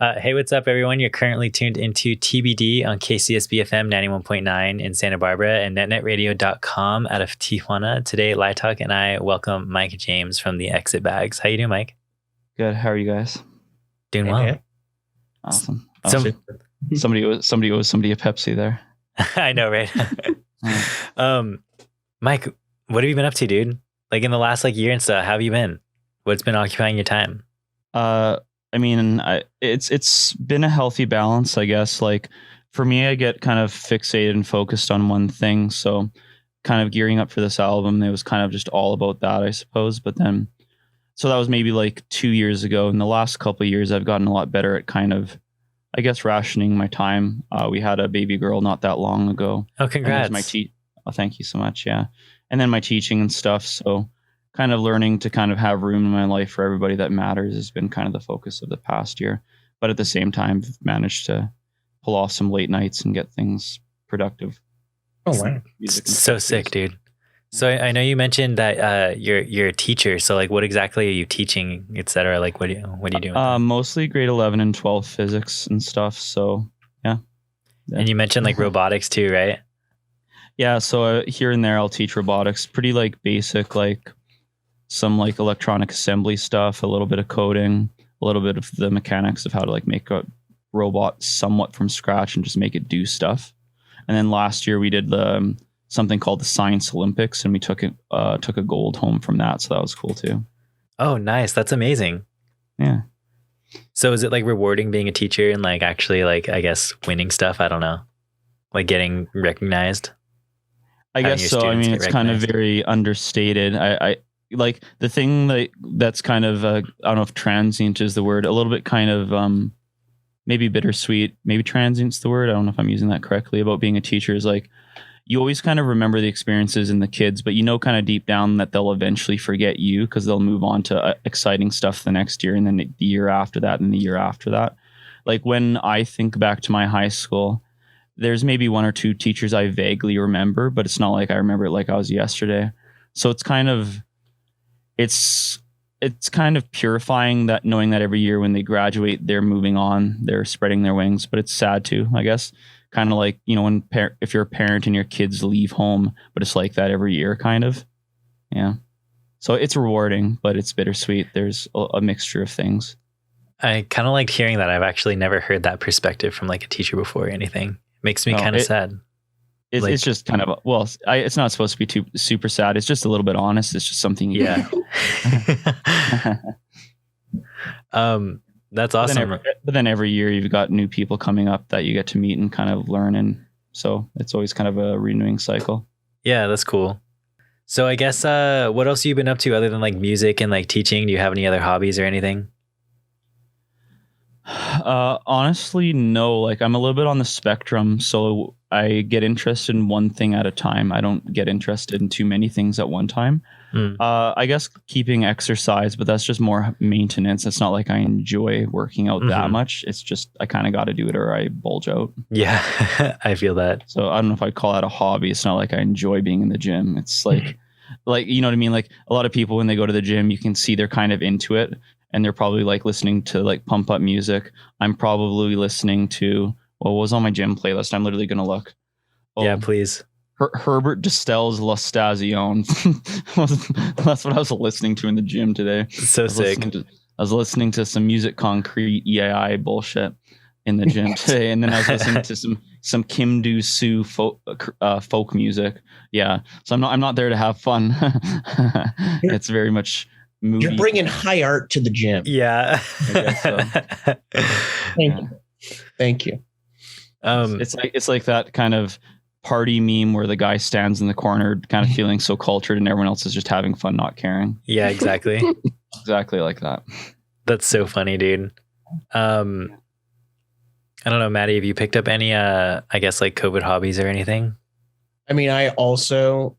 Hey, what's up, everyone? You're currently tuned into TBD on KCSB FM 91.9 in Santa Barbara and netnetradio.com out of Tijuana. Today, Lightalk and I welcome Mike James from the Exit Bags. How you doing, Mike? Good. How are you guys? Doing well. Yeah. Awesome. Somebody owes somebody a Pepsi there. I know, right? Mike, what have you been up to, dude? Like in the last year and stuff, how have you been? What's been occupying your time? It's been a healthy balance, I guess. Like for me, I get kind of fixated and focused on one thing. So kind of gearing up for this album, it was kind of just all about that, I suppose. But then, so that was maybe like 2 years ago. In the last couple of years, I've gotten a lot better at kind of, I guess, rationing my time. We had a baby girl not that long ago. Oh, congrats. Thank you so much. Yeah. And then my teaching and stuff. So kind of learning to kind of have room in my life for everybody that matters has been kind of the focus of the past year. But at the same time, I've managed to pull off some late nights and get things productive. Oh, wow. So sick, dude. So I know you mentioned that you're a teacher. So like, what exactly are you teaching, et cetera? Like, what are you doing? Mostly grade 11 and 12 physics and stuff. So yeah. And you mentioned like robotics too, right? Yeah. So here and there, I'll teach robotics, pretty like basic, like some like electronic assembly stuff, a little bit of coding, a little bit of the mechanics of how to like make a robot somewhat from scratch and just make it do stuff. And then last year we did something called the Science Olympics, and we took a gold home from that. So that was cool too. Oh, nice. That's amazing. Yeah. So is it like rewarding being a teacher and like actually like, I guess, winning stuff? I don't know. Like getting recognized? I guess so. I mean, it's kind of very understated. I like the thing that's kind of, I don't know if transient is the word, a little bit kind of maybe bittersweet, maybe transient's the word. I don't know if I'm using that correctly about being a teacher is like, you always kind of remember the experiences in the kids, but you know kind of deep down that they'll eventually forget you because they'll move on to exciting stuff the next year and then the year after that and the year after that. Like when I think back to my high school, there's maybe one or two teachers I vaguely remember, but it's not like I remember it like I was yesterday. So it's kind of purifying that knowing that every year when they graduate, they're moving on, they're spreading their wings, but it's sad too, I guess. Kind of like, you know, if you're a parent and your kids leave home, but it's like that every year kind of. Yeah. So it's rewarding, but it's bittersweet. There's a mixture of things. I kind of liked hearing that. I've actually never heard that perspective from like a teacher before or anything. It makes me kind of sad. It's just kind of, it's not supposed to be too super sad. It's just a little bit honest. It's just something. Yeah. That's awesome. But then every year you've got new people coming up that you get to meet and kind of learn. And so it's always kind of a renewing cycle. Yeah, that's cool. So I guess, what else have you been up to other than like music and like teaching? Do you have any other hobbies or anything? Honestly, no. Like I'm a little bit on the spectrum. So I get interested in one thing at a time. I don't get interested in too many things at one time. I guess keeping exercise, but that's just more maintenance. It's not like I enjoy working out that much. It's just I kind of got to do it or I bulge out. Yeah, I feel that. So I don't know if I'd call that a hobby. It's not like I enjoy being in the gym. It's like, you know what I mean? Like a lot of people when they go to the gym, you can see they're kind of into it and they're probably like listening to like pump up music. I'm probably listening to what was on my gym playlist. I'm literally going to look. Oh, yeah, please. Herbert Distel's La Station. That's what I was listening to in the gym today. So sick. I was listening to some Music Concrete EAI bullshit in the gym today, and then I was listening to some Kim Do-soo folk music. Yeah, so I'm not there to have fun. It's very much movie. You're bringing high art to the gym. Yeah. I guess so. Thank you. It's like that kind of party meme where the guy stands in the corner kind of feeling so cultured and everyone else is just having fun not caring. Yeah, exactly. Exactly like that. That's so funny, dude. I don't know, Maddy, have you picked up any I guess like COVID hobbies or anything? I mean, I also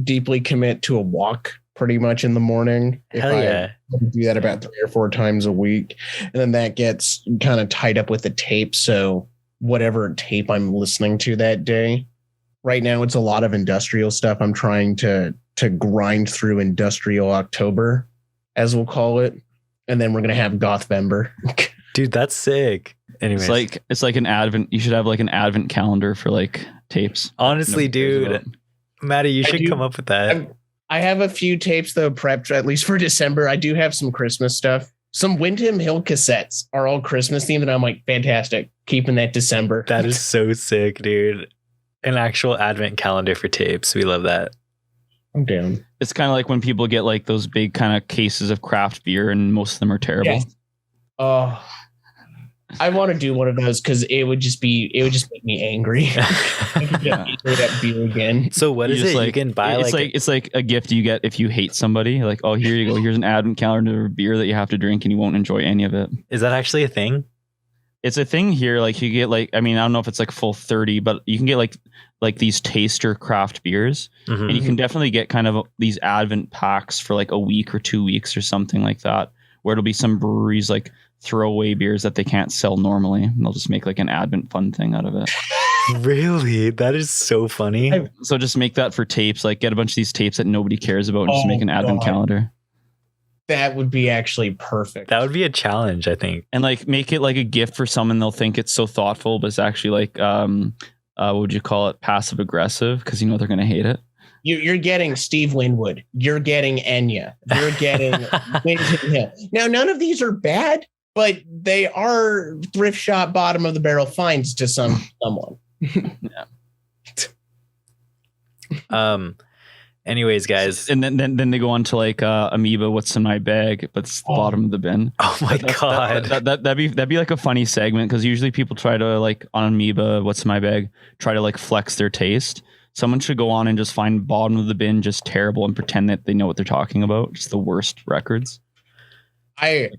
deeply commit to a walk pretty much in the morning. Hell yeah. I do that about 3 or 4 times a week. And then that gets kind of tied up with the tape. So whatever tape I'm listening to that day, right now it's a lot of industrial stuff. I'm trying to grind through industrial October, as we'll call it. And then we're going to have Gothvember. Dude, that's sick. Anyways. It's like an advent. You should have like an advent calendar for like tapes. Honestly, dude, Maddy, you should come up with that. I have a few tapes though prepped at least for December. I do have some Christmas stuff. Some Windham Hill cassettes are all Christmas themed, and I'm like, fantastic, keeping that December. That is so sick, dude. An actual advent calendar for tapes. We love that. I'm down. It's kind of like when people get like those big kind of cases of craft beer, and most of them are terrible. Yeah. Oh, I want to do one of those because it would just make me angry. That beer again. So what is it? Like, you can buy it's like a gift you get if you hate somebody. Like, oh, here you go. Here's an advent calendar of beer that you have to drink, and you won't enjoy any of it. Is that actually a thing? It's a thing here. Like you get like, I mean, I don't know if it's like full 30, but you can get like these taster craft beers, and you can definitely get kind of these advent packs for like a week or 2 weeks or something like that, where it'll be some breweries like throwaway beers that they can't sell normally, and they'll just make like an advent fun thing out of it. Really? That is so funny. So just make that for tapes, like get a bunch of these tapes that nobody cares about and just make an advent calendar. That would be actually perfect. That would be a challenge, I think. And like make it like a gift for someone. They'll think it's so thoughtful, but it's actually like what would you call it, passive aggressive, because you know they're gonna hate it. You're getting Steve Winwood, you're getting Enya, you're getting Windham Hill. Now none of these are bad, but they are thrift shop bottom of the barrel finds to someone. Yeah. Anyways, guys, and then they go on to like Amoeba, what's in my bag, but it's the bottom of the bin. Oh my god, that'd be like a funny segment, because usually people try to like on Amoeba, what's in my bag, try to like flex their taste. Someone should go on and just find bottom of the bin, just terrible, and pretend that they know what they're talking about. Just the worst records.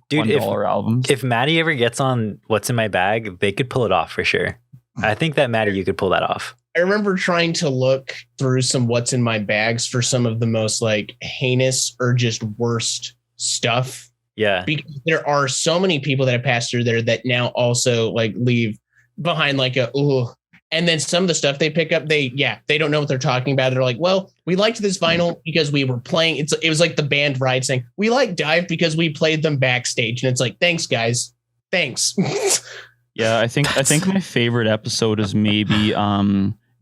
Dude, if Maddy ever gets on what's in my bag, they could pull it off for sure. I think that Maddy, you could pull that off. I remember trying to look through some what's in my bags for some of the most like heinous or just worst stuff. Yeah. Because there are so many people that have passed through there that now also like leave behind like a, ooh. And then some of the stuff they pick up, they don't know what they're talking about. They're like, well, we liked this vinyl because we were playing. It was like the band Ride saying, we like Dive because we played them backstage. And it's like, thanks, guys. Thanks. Yeah, I think my favorite episode is maybe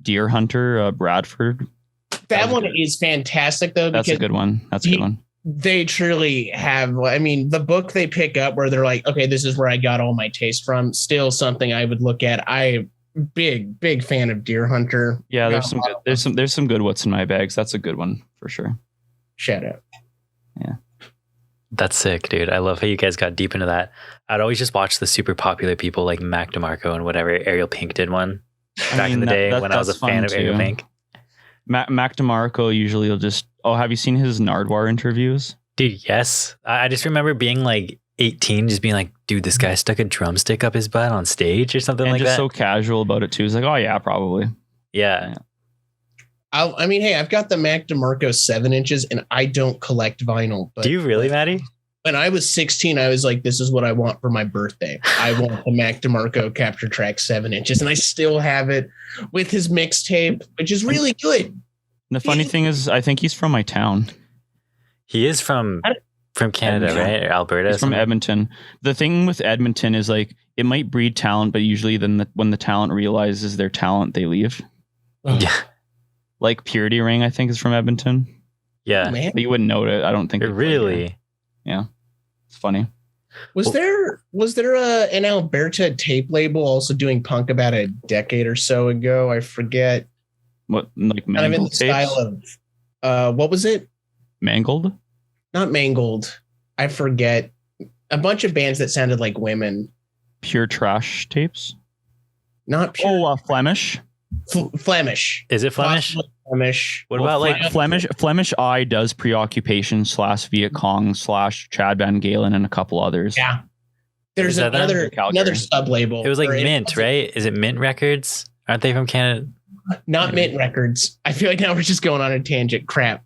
Deer Hunter, Bradford. That one is fantastic, though. That's a good one. That's a good one. They truly have. I mean, the book they pick up where they're like, okay, this is where I got all my taste from. Still something I would look at. Big fan of Deer Hunter. Yeah, there's some good what's in my bags. That's a good one for sure. Shout out. Yeah. That's sick, dude. I love how you guys got deep into that. I'd always just watch the super popular people like Mac DeMarco and whatever. Ariel Pink did one back in the day when I was a fan of Ariel Pink. Mac DeMarco usually will just, have you seen his Nardwuar interviews? Dude, yes. I just remember being like 18, just being like, dude, this guy stuck a drumstick up his butt on stage or something like that. And just so casual about it too. He's like, oh yeah, probably. Yeah. I mean, hey, I've got the Mac DeMarco 7 inches and I don't collect vinyl. But do you really, Maddy? When I was 16, I was like, this is what I want for my birthday. I want the Mac DeMarco Capture Track 7 inches. And I still have it with his mixtape, which is really good. And the funny thing is, I think he's from my town. He is from Canada, Edmonton. Right? Or Alberta. He's from Edmonton. The thing with Edmonton is like, it might breed talent, but usually then when the talent realizes their talent, they leave. Yeah. Like Purity Ring, I think, is from Edmonton. Yeah. But you wouldn't know it. I don't think. Really? Yeah. It's funny. Was there an Alberta tape label also doing punk about a decade or so ago? I forget. What, like Mangled kind of in the tapes? style of what was it? Mangled? Not Mangled. I forget. A bunch of bands that sounded like women. Pure Trash tapes? Not pure. Flemish. Flemish. Is it Flemish? Flemish. What about like Flemish Eye does Preoccupation / Viet Cong / Chad Van Galen and a couple others. Yeah. There's another sub label. It was like Mint, right? Is it Mint Records? Aren't they from Canada? Not Mint Records. I feel like now we're just going on a tangent. Crap.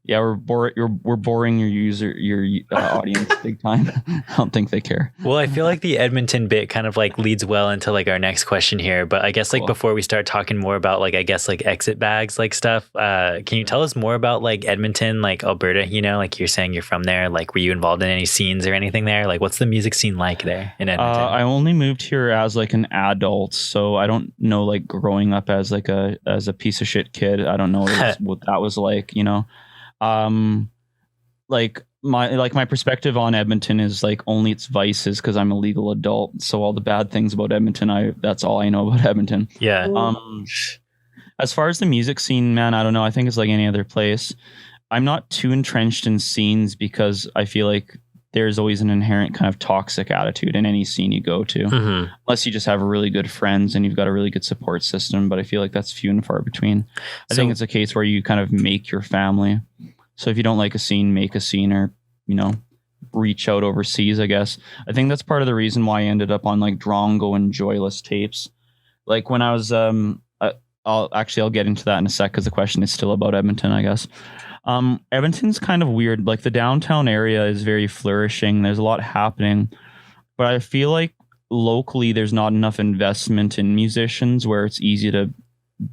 Yeah, we're boring your audience big time. I don't think they care. Well, I feel like the Edmonton bit kind of like leads well into like our next question here. But I guess like before we start talking more about like I guess like exit bags like stuff, can you tell us more about like Edmonton, like Alberta? You know, like you're saying you're from there. Like, were you involved in any scenes or anything there? Like, what's the music scene like there in Edmonton? I only moved here as like an adult, so I don't know like growing up as like a piece of shit kid. I don't know what that was like. You know. Like my perspective on Edmonton is like only its vices because I'm a legal adult. So all the bad things about Edmonton, that's all I know about Edmonton. Yeah. As far as the music scene, man, I don't know. I think it's like any other place. I'm not too entrenched in scenes because I feel like there's always an inherent kind of toxic attitude in any scene you go to, unless you just have really good friends and you've got a really good support system. But I feel like that's few and far between. I think it's a case where you kind of make your family. So if you don't like a scene, make a scene, or, you know, reach out overseas, I guess. I think that's part of the reason why I ended up on like Drongo and Joyless tapes. Like when I was, I'll get into that in a sec because the question is still about Edmonton, I guess. Edmonton's kind of weird. Like the downtown area is very flourishing. There's a lot happening, but I feel like locally there's not enough investment in musicians where it's easy to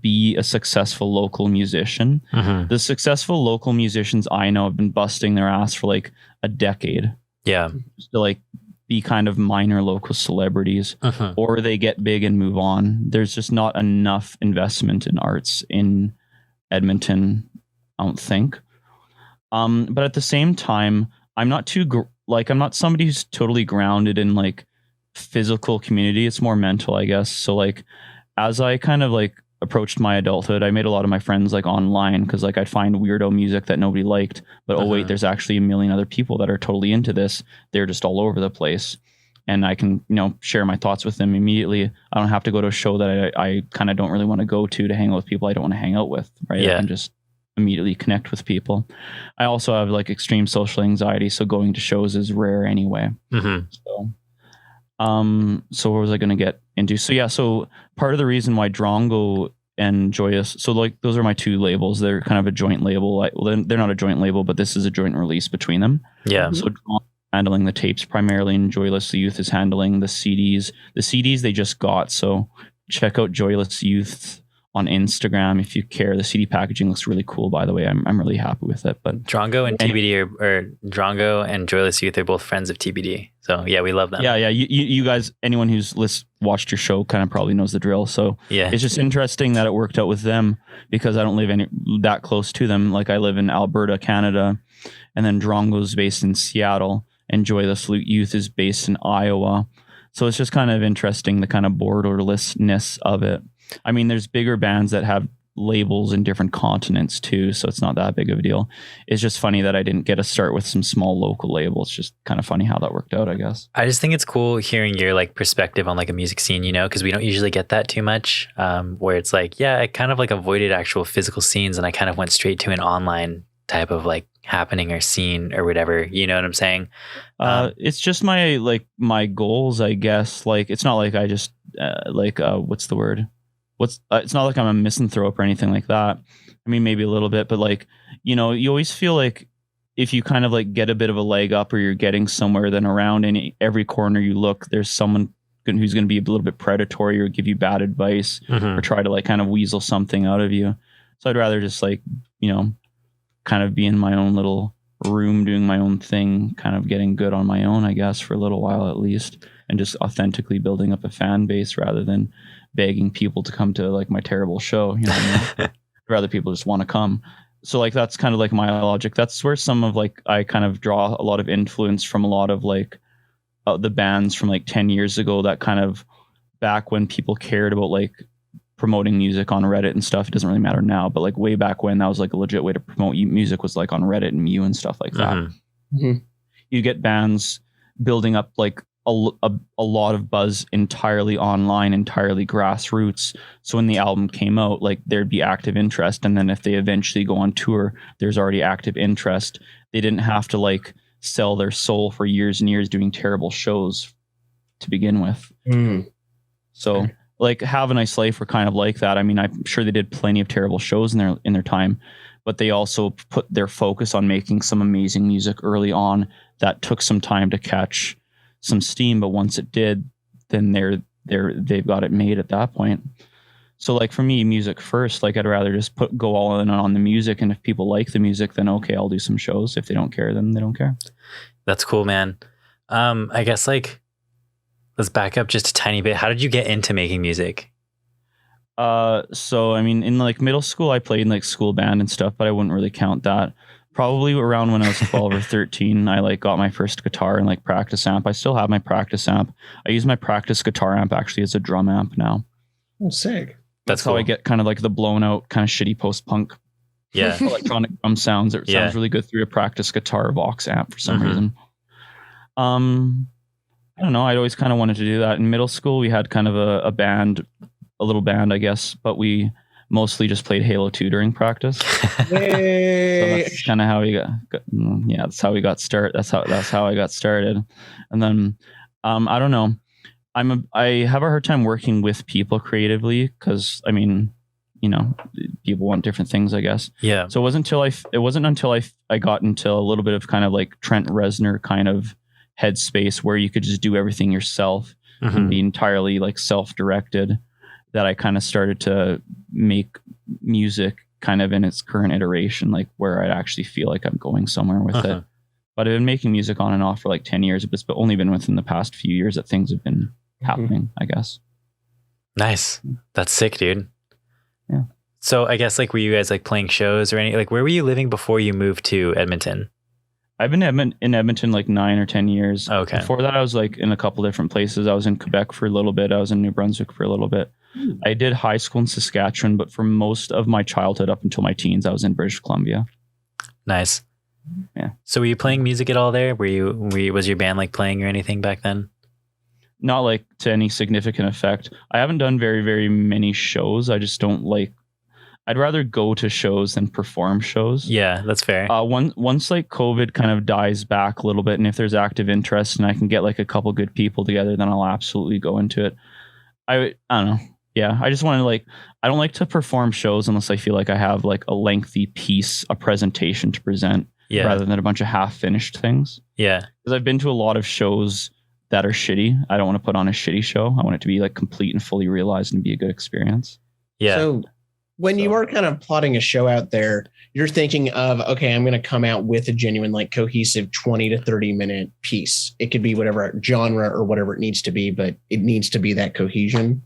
be a successful local musician. The successful local musicians I know have been busting their ass for like a decade. Yeah. To like be kind of minor local celebrities, or they get big and move on. There's just not enough investment in arts in Edmonton, I don't think. But at the same time, I'm not too I'm not somebody who's totally grounded in like physical community. It's more mental, I guess. So like as I kind of like approached my adulthood, I made a lot of my friends like online because like I'd find weirdo music that nobody liked, but oh wait, there's actually a million other people that are totally into this. They're just all over the place, and I can, you know, share my thoughts with them immediately. I don't have to go to a show that I kind of don't really want to go to hang out with people I don't want to hang out with, right? I can just immediately connect with people. I also have like extreme social anxiety, so going to shows is rare anyway. So what was I going to get into? So yeah, so part of the reason why Drongo and Joyous, so like those are my two labels. They're kind of a joint label. They're not a joint label, but this is a joint release between them. Yeah. So Drongo handling the tapes primarily, and Joyless Youth is handling the CDs. The CDs they just got, so check out Joyless Youth on Instagram if you care. The CD packaging looks really cool, by the way. I'm really happy with it. But Drongo and TBD or Drongo and Joyless Youth are both friends of TBD. So yeah, we love them. Yeah. You guys, anyone who's watched your show kind of probably knows the drill. So yeah, it's just interesting that it worked out with them because I don't live that close to them. Like I live in Alberta, Canada, and then Drongo's based in Seattle, and Joyless Youth is based in Iowa. So it's just kind of interesting, the kind of borderlessness of it. I mean, there's bigger bands that have labels in different continents too, so it's not that big of a deal. It's just funny that I didn't get to start with some small local labels. Just kind of funny how that worked out, I guess. I just think it's cool hearing your like perspective on like a music scene, you know, because we don't usually get that too much, where it's like, yeah, I kind of like avoided actual physical scenes and I kind of went straight to an online type of like happening or scene or whatever, you know what I'm saying? It's just my goals, I guess. Like it's not like I just what's the word? It's not like I'm a misanthrope or anything like that. I mean, maybe a little bit, but like, you know, you always feel like if you kind of like get a bit of a leg up or you're getting somewhere, then around every corner you look, there's someone who's going to be a little bit predatory or give you bad advice or try to like kind of weasel something out of you. So I'd rather just like, you know, kind of be in my own little room doing my own thing, kind of getting good on my own, I guess, for a little while at least, and just authentically building up a fan base rather than begging people to come to like my terrible show, you know what I mean? Rather people just want to come. So like that's kind of like my logic. That's where some of like I kind of draw a lot of influence from a lot of like the bands from like 10 years ago, that kind of back when people cared about like promoting music on Reddit and stuff. It doesn't really matter now, but like way back when that was like a legit way to promote music, was like on Reddit and Mew and stuff like that. You get bands building up like a lot of buzz entirely online, entirely grassroots. So when the album came out, like there'd be active interest, and then if they eventually go on tour, there's already active interest. They didn't have to like sell their soul for years and years doing terrible shows to begin with. So like Have a Nice Life were kind of like that. I mean, I'm sure they did plenty of terrible shows in their time, but they also put their focus on making some amazing music early on that took some time to catch some steam. But once it did, then they've got it made at that point. So like for me, music first, like I'd rather just go all in on the music. And if people like the music, then okay, I'll do some shows. If they don't care, then they don't care. That's cool, man. I guess like, let's back up just a tiny bit. How did you get into making music? So I mean, in like middle school, I played in like school band and stuff, but I wouldn't really count that. Probably around when I was 12 or 13, I like got my first guitar and like practice amp. I still have my practice amp. I use my practice guitar amp actually as a drum amp now. Oh, sick. That's cool. How I get kind of like the blown out kind of shitty post-punk electronic drum sounds. It sounds really good through a practice guitar Vox amp for some reason. I don't know. I'd always kind of wanted to do that. In middle school, we had kind of a band, a little band, I guess, but we mostly just played Halo 2 during practice. So that's kind of how we got that's how we got started. That's how I got started. And then I don't know. I have a hard time working with people creatively because I mean, you know, people want different things, I guess. Yeah. So it wasn't until I got into a little bit of kind of like Trent Reznor kind of headspace where you could just do everything yourself and be entirely like self-directed that I kind of started to make music kind of in its current iteration, like where I actually feel like I'm going somewhere with it. But I've been making music on and off for like 10 years. It's only been within the past few years that things have been happening, I guess. Nice. That's sick, dude. Yeah. So I guess like, were you guys like playing shows or any, like, where were you living before you moved to Edmonton? I've been in Edmonton like 9 or 10 years. Okay. Before that, I was like in a couple different places. I was in Quebec for a little bit. I was in New Brunswick for a little bit. I did high school in Saskatchewan, but for most of my childhood up until my teens, I was in British Columbia. Nice. Yeah. So were you playing music at all there? Was your band like playing or anything back then? Not like to any significant effect. I haven't done very, very many shows. I just don't like, I'd rather go to shows than perform shows. Yeah, that's fair. Once like COVID kind of dies back a little bit, and if there's active interest and I can get like a couple good people together, then I'll absolutely go into it. I don't know. Yeah, I just want to like, I don't like to perform shows unless I feel like I have like a lengthy piece, a presentation to present, rather than a bunch of half-finished things. Yeah. Because I've been to a lot of shows that are shitty. I don't want to put on a shitty show. I want it to be like complete and fully realized and be a good experience. Yeah. So when you are kind of plotting a show out there, you're thinking of, okay, I'm going to come out with a genuine, like cohesive 20 to 30 minute piece. It could be whatever genre or whatever it needs to be, but it needs to be that cohesion.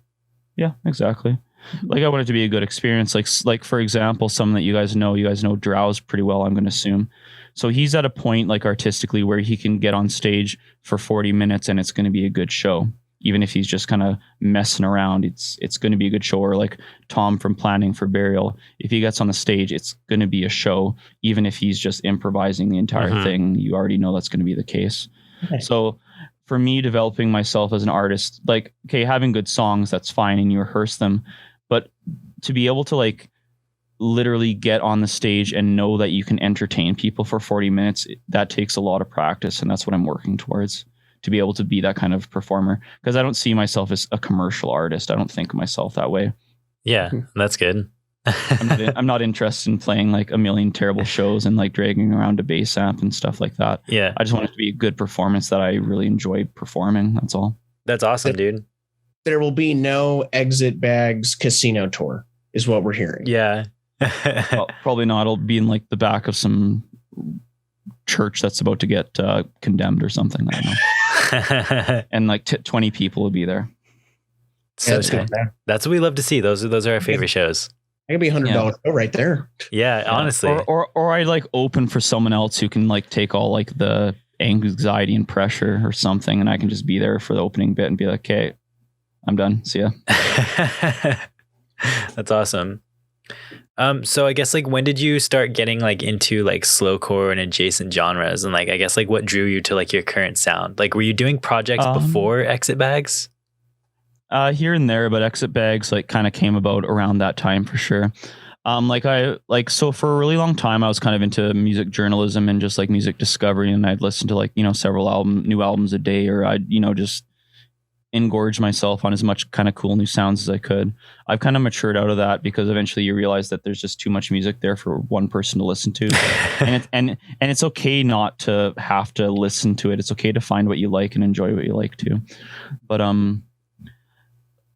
Yeah, exactly. Like I want it to be a good experience. Like for example, someone that you guys know Drowse pretty well, I'm going to assume. So he's at a point like artistically where he can get on stage for 40 minutes and it's going to be a good show. Even if he's just kind of messing around, it's going to be a good show. Or like Tom from Planning for Burial, if he gets on the stage, it's going to be a show. Even if he's just improvising the entire thing, you already know that's going to be the case. Okay. So for me, developing myself as an artist, like, okay, having good songs, that's fine, and you rehearse them. But to be able to like literally get on the stage and know that you can entertain people for 40 minutes, that takes a lot of practice. And that's what I'm working towards, to be able to be that kind of performer. Because I don't see myself as a commercial artist. I don't think of myself that way. Yeah, that's good. I'm not interested in playing like a million terrible shows and like dragging around a bass amp and stuff like that. Yeah. I just want it to be a good performance that I really enjoy performing. That's all. That's awesome, dude. There will be no Exit Bags casino tour is what we're hearing. Yeah. Well, probably not. It'll be in like the back of some church that's about to get condemned or something. I don't know. And like 20 people will be there. So that's what we love to see. Those are our favorite shows. It could be $100 show right there. Yeah, honestly. Or I like open for someone else who can like take all like the anxiety and pressure or something, and I can just be there for the opening bit and be like, "Okay, I'm done. See ya." That's awesome. So I guess like when did you start getting like into like slowcore and adjacent genres, and like I guess like what drew you to like your current sound? Like were you doing projects before Exit Bags? Here and there, but Exit Bags like kind of came about around that time for sure. So for a really long time I was kind of into music journalism and just like music discovery, and I'd listen to like, you know, several new albums a day, or I'd, you know, just engorge myself on as much kind of cool new sounds as I could. I've kind of matured out of that because eventually you realize that there's just too much music there for one person to listen to. and it's okay not to have to listen to it. It's okay to find what you like and enjoy what you like too. But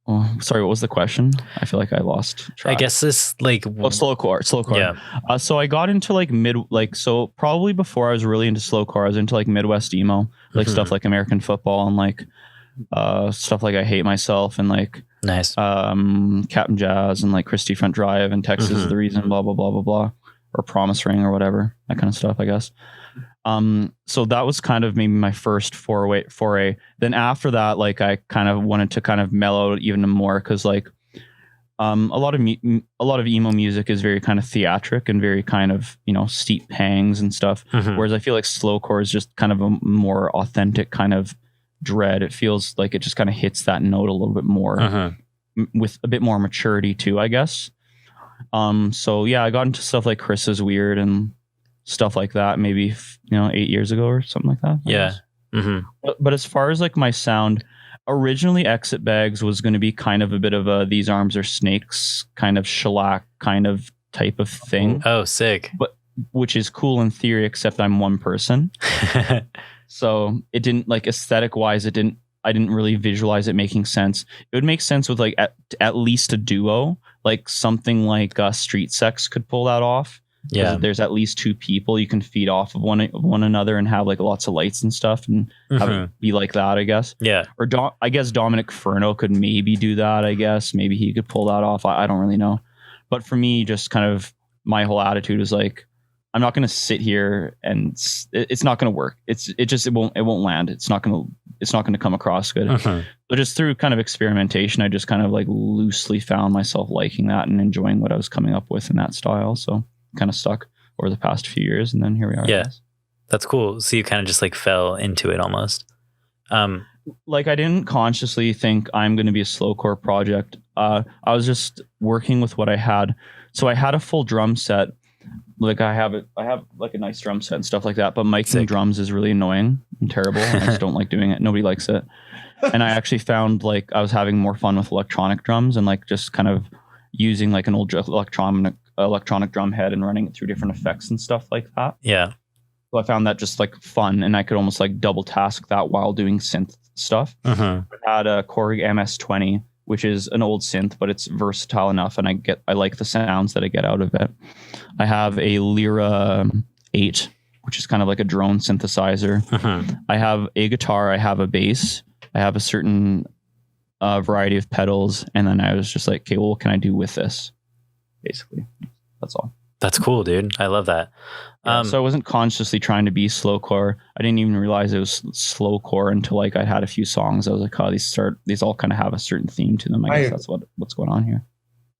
oh, sorry, what was the question? I feel like I lost track. I guess this like slowcore. Yeah. So I got into like so probably before I was really into slowcore, I was into like Midwest emo, like stuff like American Football and like stuff like I Hate Myself and like nice Captain Jazz and like Christie Front Drive and Texas is the Reason, blah blah blah blah blah, or Promise Ring or whatever, that kind of stuff, I guess. So that was kind of maybe my first foray. Then after that, like I kind of wanted to kind of mellow even more because like a lot of emo music is very kind of theatric and very kind of, you know, steep pangs and stuff. Whereas I feel like slowcore is just kind of a more authentic kind of dread. It feels like it just kind of hits that note a little bit more with a bit more maturity too, I guess. So yeah, I got into stuff like Chris is Weird and stuff like that, maybe, you know, 8 years ago or something like that. Yeah. But as far as like my sound, originally Exit Bags was going to be kind of a bit of a These Arms Are Snakes kind of shellac kind of type of thing. Oh, sick. But which is cool in theory, except I'm one person. So it didn't, like, aesthetic wise, I didn't really visualize it making sense. It would make sense with like at least a duo, like something like Street Sex could pull that off. Yeah, there's at least two people you can feed off of one another and have like lots of lights and stuff and have it be like that, I guess. Yeah. Or I guess Dominic Furno could maybe do that, I guess. Maybe he could pull that off. I don't really know. But for me, just kind of my whole attitude is like, I'm not going to sit here and it's not going to work. It won't land. It's not going to come across good. But just through kind of experimentation, I just kind of like loosely found myself liking that and enjoying what I was coming up with in that style. So kind of stuck over the past few years, and then here we are. Yeah, that's cool. So you kind of just like fell into it almost. Like I didn't consciously think I'm going to be a slowcore project. I was just working with what I had. So I had a full drum set. Like I have like a nice drum set and stuff like that, but miking drums is really annoying and terrible. I just don't like doing it. Nobody likes it. And I actually found like I was having more fun with electronic drums and like just kind of using like an old electronic drum head and running it through different effects and stuff like that. Yeah. So I found that just like fun, and I could almost like double task that while doing synth stuff. I had a Korg Ms20, which is an old synth, but it's versatile enough, and I like the sounds that I get out of it. I have a Lyra 8, which is kind of like a drone synthesizer. I have a guitar, I have a bass, I have a certain variety of pedals, and then I was just like, okay, well, what can I do with this? Basically, that's all. That's cool, dude. I love that. So I wasn't consciously trying to be slowcore. I didn't even realize it was slowcore until like I had a few songs. I was like, oh, these all kind of have a certain theme to them. I guess that's what's going on here.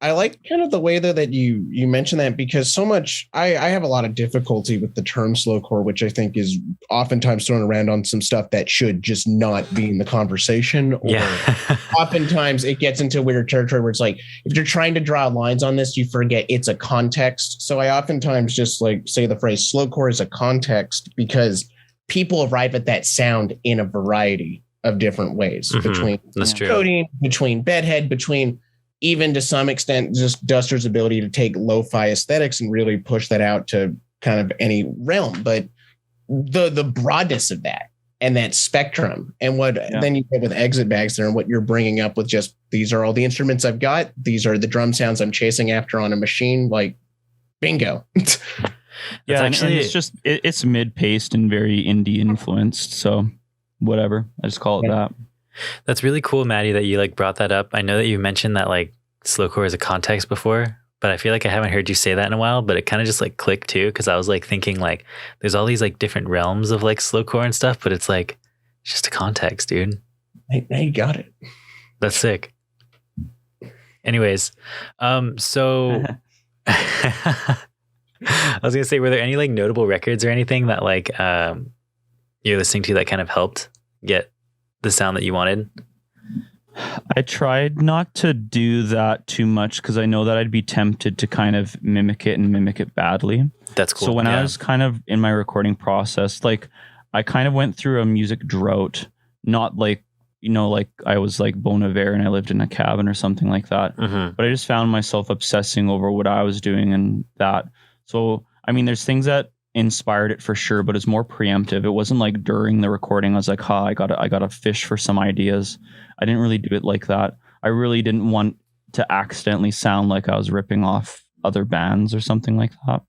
I like kind of the way though that you mentioned that, because so much I have a lot of difficulty with the term slowcore, which I think is oftentimes thrown around on some stuff that should just not be in the conversation. Or oftentimes it gets into weird territory where it's like, if you're trying to draw lines on this, you forget it's a context. So I oftentimes just like say the phrase slowcore is a context because people arrive at that sound in a variety of different ways between coding, between bedhead, between even to some extent, just Duster's ability to take lo-fi aesthetics and really push that out to kind of any realm. But the broadness of that and that spectrum and what then you get with Exit Bags there and what you're bringing up with just, these are all the instruments I've got. These are the drum sounds I'm chasing after on a machine. Like, bingo. Yeah, actually, and it's just, it's mid-paced and very indie influenced. So whatever, I just call it that. That's really cool, Maddy, that you like brought that up. I know that you mentioned that like slowcore is a context before, but I feel like I haven't heard you say that in a while, but it kind of just like clicked too. Cause I was like thinking like there's all these like different realms of like slowcore and stuff, but it's like, it's just a context, dude. Now you got it. That's sick. Anyways, so I was gonna say, were there any like notable records or anything that like you're listening to that kind of helped get the sound that you wanted? I tried not to do that too much because I know that I'd be tempted to kind of mimic it badly. That's cool. So when I was kind of in my recording process, like I kind of went through a music drought, not like like I was like Bon Iver and I lived in a cabin or something like that. But I just found myself obsessing over what I was doing and that. So, I mean, there's things that inspired it for sure, but it's more preemptive. It wasn't like during the recording I was like, I gotta fish for some ideas. I didn't really do it like that. I really didn't want to accidentally sound like I was ripping off other bands or something like that,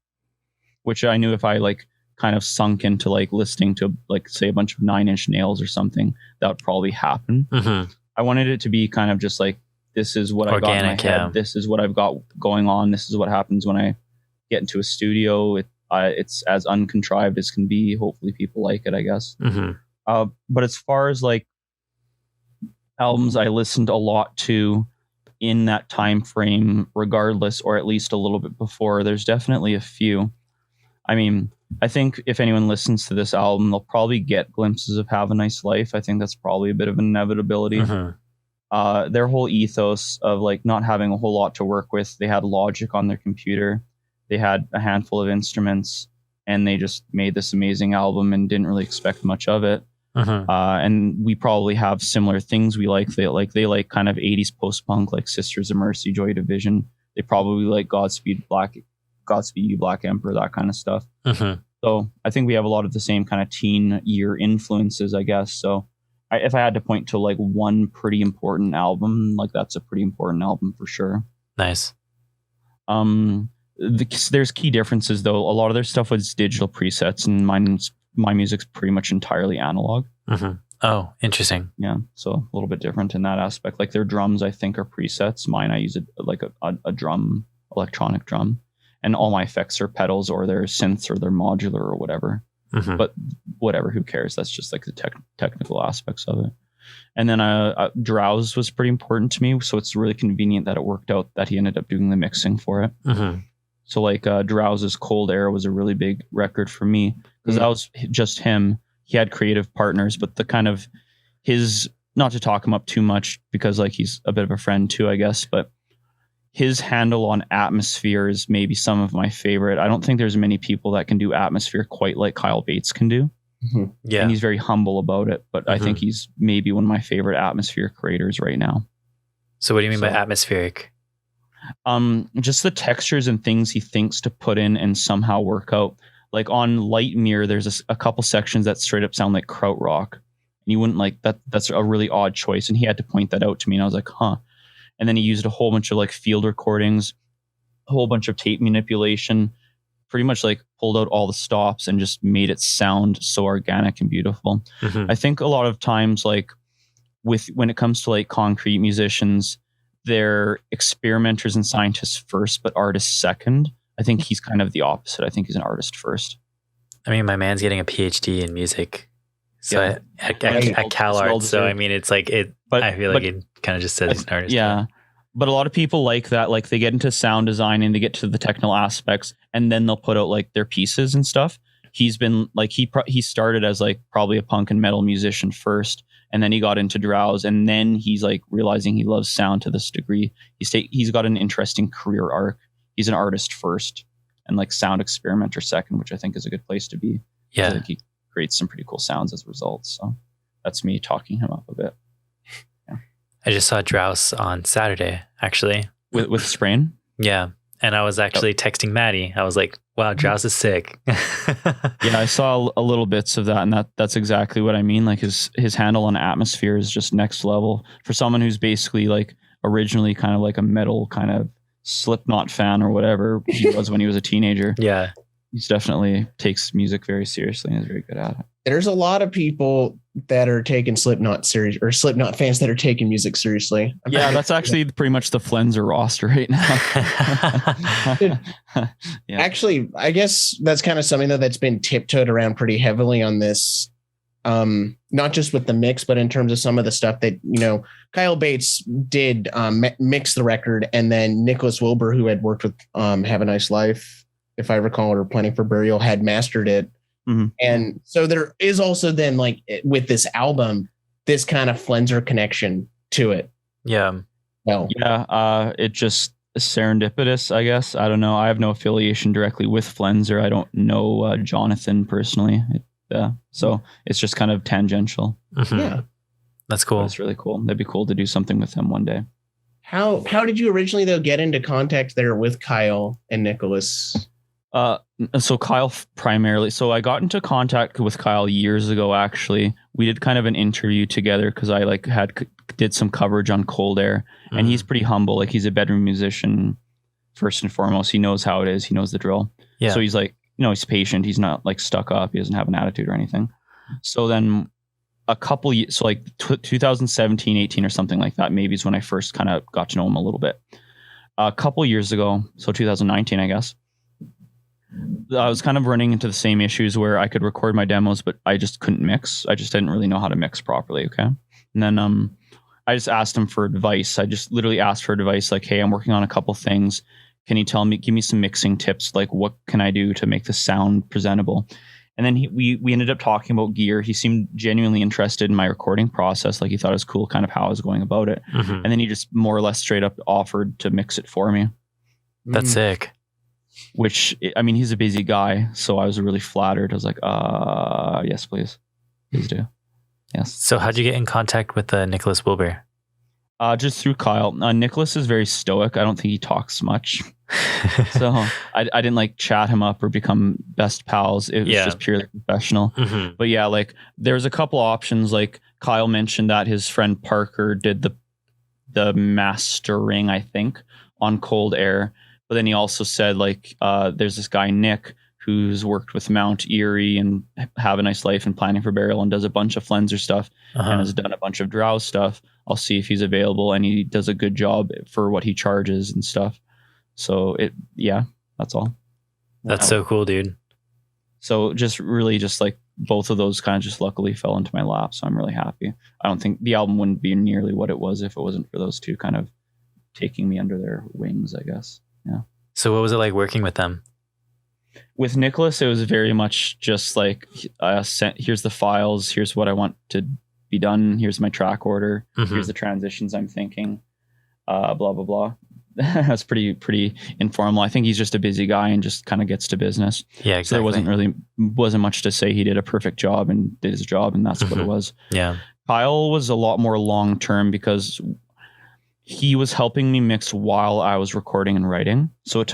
which I knew if I like kind of sunk into like listening to like say a bunch of Nine Inch Nails or something, that would probably happen. I wanted it to be kind of just like, this is what organic, I got in my head. This is what I've got going on. This is what happens when I get into a studio. It's as uncontrived as can be. Hopefully people like it, I guess. But as far as like albums I listened a lot to in that time frame, regardless, or at least a little bit before, there's definitely a few. I mean, I think if anyone listens to this album, they'll probably get glimpses of Have a Nice Life. I think that's probably a bit of an inevitability. Their whole ethos of like not having a whole lot to work with. They had Logic on their computer. They had a handful of instruments, and they just made this amazing album and didn't really expect much of it. And we probably have similar things we like. They like kind of 80s post-punk, like Sisters of Mercy, Joy Division. They probably like Godspeed You, Black Emperor, that kind of stuff. So I think we have a lot of the same kind of teen year influences, I guess. So if I had to point to like one pretty important album, like that's a pretty important album for sure. Nice. There's key differences though. A lot of their stuff was digital presets, and my music's pretty much entirely analog. Oh, interesting. Yeah, so a little bit different in that aspect. Like their drums, I think, are presets. Mine, I use a drum, electronic drum, and all my effects are pedals or their synths or their modular or whatever. But whatever, who cares? That's just like the technical aspects of it. And then Drowse was pretty important to me, so it's really convenient that it worked out that he ended up doing the mixing for it. So like Drowse's Cold Air was a really big record for me because that was just him. He had creative partners, but the kind of his, not to talk him up too much because like he's a bit of a friend too, I guess, but his handle on atmosphere is maybe some of my favorite. I don't think there's many people that can do atmosphere quite like Kyle Bates can do. Yeah. And he's very humble about it, but I think he's maybe one of my favorite atmosphere creators right now. So what do you mean by atmospheric? Just the textures and things he thinks to put in and somehow work out. Like on Light Mirror, there's a couple sections that straight up sound like krautrock, and you wouldn't like that. That's a really odd choice, and he had to point that out to me, and I was like, huh. And then he used a whole bunch of like field recordings, a whole bunch of tape manipulation, pretty much like pulled out all the stops and just made it sound so organic and beautiful. I think a lot of times, like when it comes to like concrete musicians, they're experimenters and scientists first, but artists second. I think he's kind of the opposite. I think he's an artist first. I mean, my man's getting a PhD in music, so at CalArts. So I mean, it's like it. But I feel like it kind of just says he's an artist. Yeah, but a lot of people like that. Like they get into sound design and they get to the technical aspects, and then they'll put out like their pieces and stuff. He's been like he started as like probably a punk and metal musician first, and then he got into Drowse, and then he's like realizing he loves sound to this degree. He's got an interesting career arc. He's an artist first and like sound experimenter second, which I think is a good place to be. Yeah. I think he creates some pretty cool sounds as a result. So that's me talking him up a bit. Yeah. I just saw Drowse on Saturday, actually. With Sprain? Yeah. And I was actually texting Maddy. I was like, wow, Drowse is sick. Yeah, I saw a little bits of that, and that's exactly what I mean. Like his handle on atmosphere is just next level for someone who's basically like originally kind of like a metal kind of Slipknot fan or whatever he was when he was a teenager. Yeah. He's definitely takes music very seriously and is very good at it. There's a lot of people that are taking Slipknot serious, or Slipknot fans that are taking music seriously. Yeah, that's actually pretty much the Flenser roster right now. Yeah. Actually, I guess that's kind of something that's been tiptoed around pretty heavily on this. Not just with the mix, but in terms of some of the stuff that, Kyle Bates did mix the record, and then Nicholas Wilbur, who had worked with Have a Nice Life, if I recall, or Planning for Burial, had mastered it. And so there is also then like with this album, this kind of Flenser connection to it. Yeah. Well, yeah. It just serendipitous, I guess. I don't know. I have no affiliation directly with Flenser. I don't know Jonathan personally. So it's just kind of tangential. Yeah. That's cool. That's really cool. That'd be cool to do something with them one day. How did you originally though get into contact there with Kyle and Nicholas? So Kyle primarily. So I got into contact with Kyle years ago. Actually, we did kind of an interview together because I did some coverage on Cold Air, and he's pretty humble. Like, he's a bedroom musician first and foremost. He knows how it is. He knows the drill. Yeah. So he's like, he's patient. He's not like stuck up. He doesn't have an attitude or anything. So then a couple years, so like 2017, 18 or something like that, maybe is when I first kind of got to know him a little bit. A couple years ago, so 2019, I guess, I was kind of running into the same issues where I could record my demos, but I just couldn't mix. I just didn't really know how to mix properly. Okay. And then I just asked him for advice. I just literally asked for advice, like, hey, I'm working on a couple things. Can you give me some mixing tips? Like, what can I do to make the sound presentable? And then we ended up talking about gear. He seemed genuinely interested in my recording process. Like, he thought it was cool kind of how I was going about it. And then he just more or less straight up offered to mix it for me. That's sick. Which, I mean, he's a busy guy, so I was really flattered. I was like, yes, please do. Yes. So how'd you get in contact with Nicholas Wilbur? Just through Kyle. Nicholas is very stoic. I don't think he talks much. So I didn't like chat him up or become best pals. It was just purely professional. But yeah, like, there's a couple options. Like, Kyle mentioned that his friend Parker did the mastering, I think, on Cold Air. But then he also said, like, there's this guy, Nick, who's worked with Mount Erie and Have a Nice Life and Planning for Burial and does a bunch of Flenser stuff and has done a bunch of Drow stuff. I'll see if he's available, and he does a good job for what he charges and stuff. So that's all. That's so cool, dude. So just like both of those kind of just luckily fell into my lap. So I'm really happy. I don't think the album wouldn't be nearly what it was if it wasn't for those two kind of taking me under their wings, I guess. Yeah. So what was it like working with them? With Nicholas, it was very much just like, here's the files, here's what I want to be done, here's my track order, here's the transitions I'm thinking, blah, blah, blah. That's pretty informal. I think he's just a busy guy and just kind of gets to business. Yeah, exactly. So there wasn't much to say. He did a perfect job and did his job, and that's what it was. Yeah. Kyle was a lot more long-term because he was helping me mix while I was recording and writing. So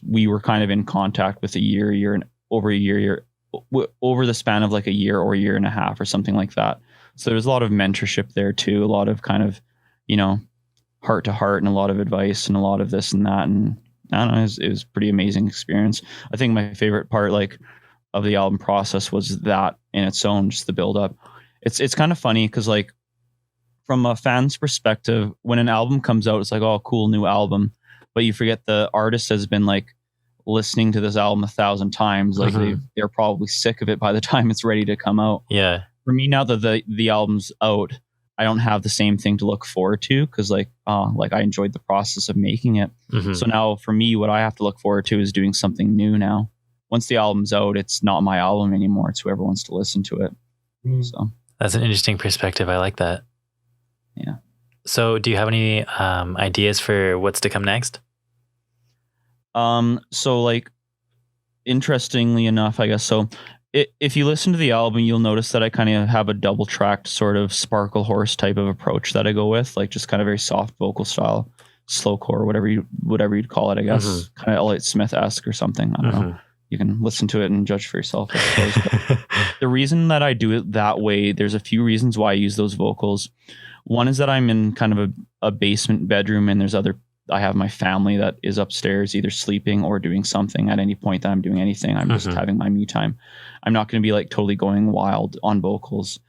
we were kind of in contact with over the span of like a year or a year and a half or something like that. So there's a lot of mentorship there too, a lot of kind of, heart to heart and a lot of advice and a lot of this and that. And I don't know, it was a pretty amazing experience. I think my favorite part of the album process was that in its own, just the build up. It's kind of funny because from a fan's perspective, when an album comes out, it's like, oh, cool, new album. But you forget the artist has been listening to this album 1,000 times. Like they're probably sick of it by the time it's ready to come out. Yeah. For me, now that the album's out, I don't have the same thing to look forward to because I enjoyed the process of making it. So now for me, what I have to look forward to is doing something new now. Once the album's out, it's not my album anymore. It's whoever wants to listen to it. So that's an interesting perspective. I like that. Yeah. So do you have any ideas for what's to come next? So interestingly enough, I guess, so if you listen to the album, you'll notice that I kind of have a double tracked sort of Sparkle Horse type of approach that I go with, just kind of very soft vocal style, slowcore, whatever you'd call it, I guess, kind of Elliott Smith-esque or something. I don't know. You can listen to it and judge for yourself, I suppose. The reason that I do it that way, there's a few reasons why I use those vocals. One is that I'm in kind of a basement bedroom, and I have my family that is upstairs either sleeping or doing something. At any point that I'm doing anything, I'm just having my me time. I'm not going to be totally going wild on vocals.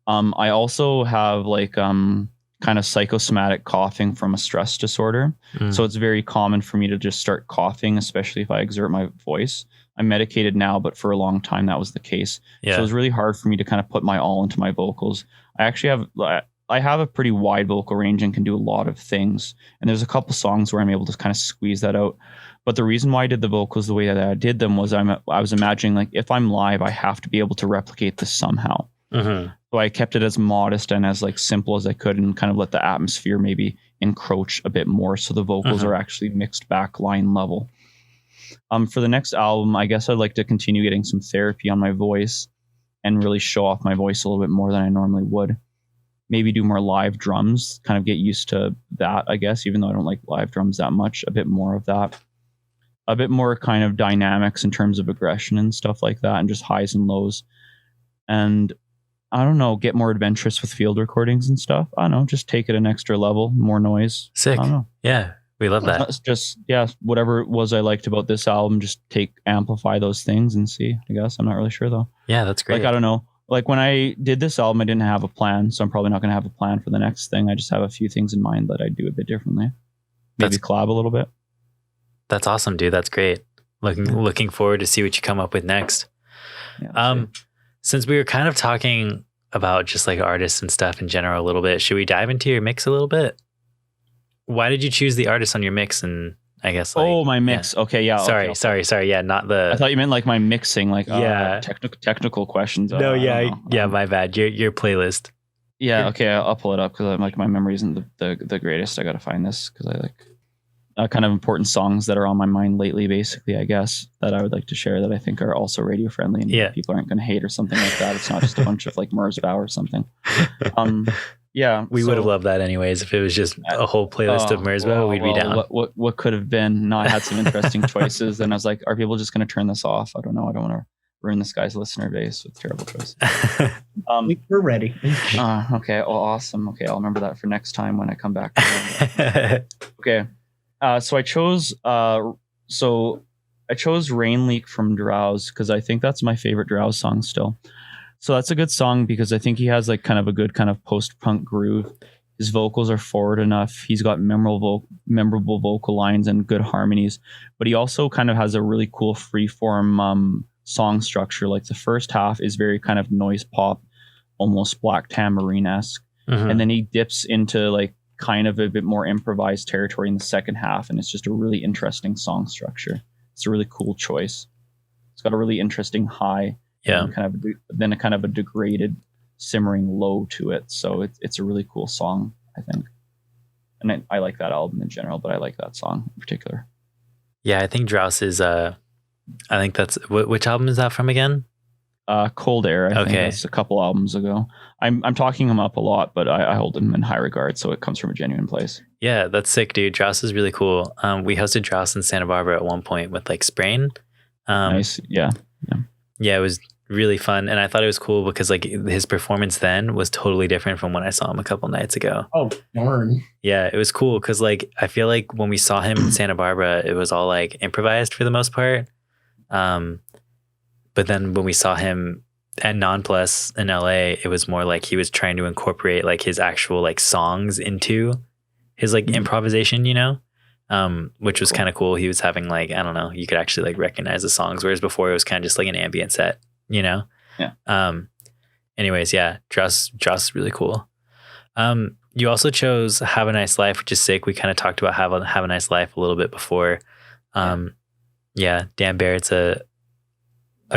I also have kind of psychosomatic coughing from a stress disorder. So it's very common for me to just start coughing, especially if I exert my voice. I'm medicated now, but for a long time that was the case. Yeah. So it was really hard for me to kind of put my all into my vocals. I have a pretty wide vocal range and can do a lot of things. And there's a couple songs where I'm able to kind of squeeze that out. But the reason why I did the vocals the way that I did them was I was imagining if I'm live, I have to be able to replicate this somehow. So I kept it as modest and as simple as I could and kind of let the atmosphere maybe encroach a bit more. So the vocals are actually mixed back line level. For the next album, I guess I'd like to continue getting some therapy on my voice and really show off my voice a little bit more than I normally would. maybe do more live drums, kind of get used to that, I guess, even though I don't like live drums that much, a bit more of that, a bit more kind of dynamics in terms of aggression and stuff like that, and just highs and lows. And I don't know, get more adventurous with field recordings and stuff. I don't know, just take it an extra level, more noise. Sick. I don't know. Yeah, we love that. It's just, yeah, whatever it was I liked about this album, just amplify those things and see, I guess. I'm not really sure though. Yeah, that's great. Like, I don't know. Like when I did this album, I didn't have a plan, so I'm probably not going to have a plan for the next thing. I just have a few things in mind that I'd do a bit differently. Maybe collab a little bit. That's awesome, dude. That's great. Looking forward to see what you come up with next. Yeah, since we were kind of talking about just like artists and stuff in general a little bit, should we dive into your mix a little bit? Why did you choose the artist on your mix? And I guess my mix. Yeah. Okay, yeah. Sorry. Yeah, not the. I thought you meant like my mixing, like yeah, technical questions. No, yeah, my bad. Your playlist. Yeah, okay, I'll pull it up because I'm like my memory isn't the greatest. I got to find this because I like kind of important songs that are on my mind lately, basically, I guess, that I would like to share that I think are also radio friendly and people aren't going to hate or something like that. It's not just a bunch of like Merzbow or something. Yeah, we would have loved that anyways. If it was just a whole playlist of Merzbow, we'd be down. What could have been? No, I had some interesting choices, and I was like, are people just going to turn this off? I don't know. I don't want to ruin this guy's listener base with terrible choices. We're ready. Okay. Oh, awesome. Okay, I'll remember that for next time when I come back. Okay. So I chose Rain Leak from Drowse because I think that's my favorite Drowse song still. So that's a good song because I think he has like kind of a good kind of post-punk groove. His vocals are forward enough. He's got memorable vocal lines and good harmonies, but he also kind of has a really cool freeform song structure. Like the first half is very kind of noise pop, almost Black Tamarine-esque. Mm-hmm. And then he dips into like kind of a bit more improvised territory in the second half, and it's just a really interesting song structure. It's a really cool choice. It's got a really interesting high, and then a kind of a degraded, simmering low to it. So it's a really cool song, I think. And I like that album in general, but I like that song in particular. Yeah, I think Drowse is. I think that's which album is that from again? Cold Air. I think that's a couple albums ago. I'm talking him up a lot, but I hold him in high regard, so it comes from a genuine place. Yeah, that's sick, dude. Drowse is really cool. We hosted Drowse in Santa Barbara at one point with like Sprain. Nice. Yeah, it was really fun, and I thought it was cool because like his performance then was totally different from when I saw him a couple nights ago. Oh, darn. Yeah, it was cool because like I feel like when we saw him in Santa Barbara, it was all like improvised for the most part. But then when we saw him at Non-Plus in LA, it was more like he was trying to incorporate like his actual like songs into his like improvisation, you know, which was kind of cool. He was having like, I don't know, you could actually like recognize the songs, whereas before it was kind of just like an ambient set, you know? Yeah. Anyways, yeah, Drowse is really cool. You also chose Have a Nice Life, which is sick. We kind of talked about Have a Nice Life a little bit before. Yeah, Dan Barrett's a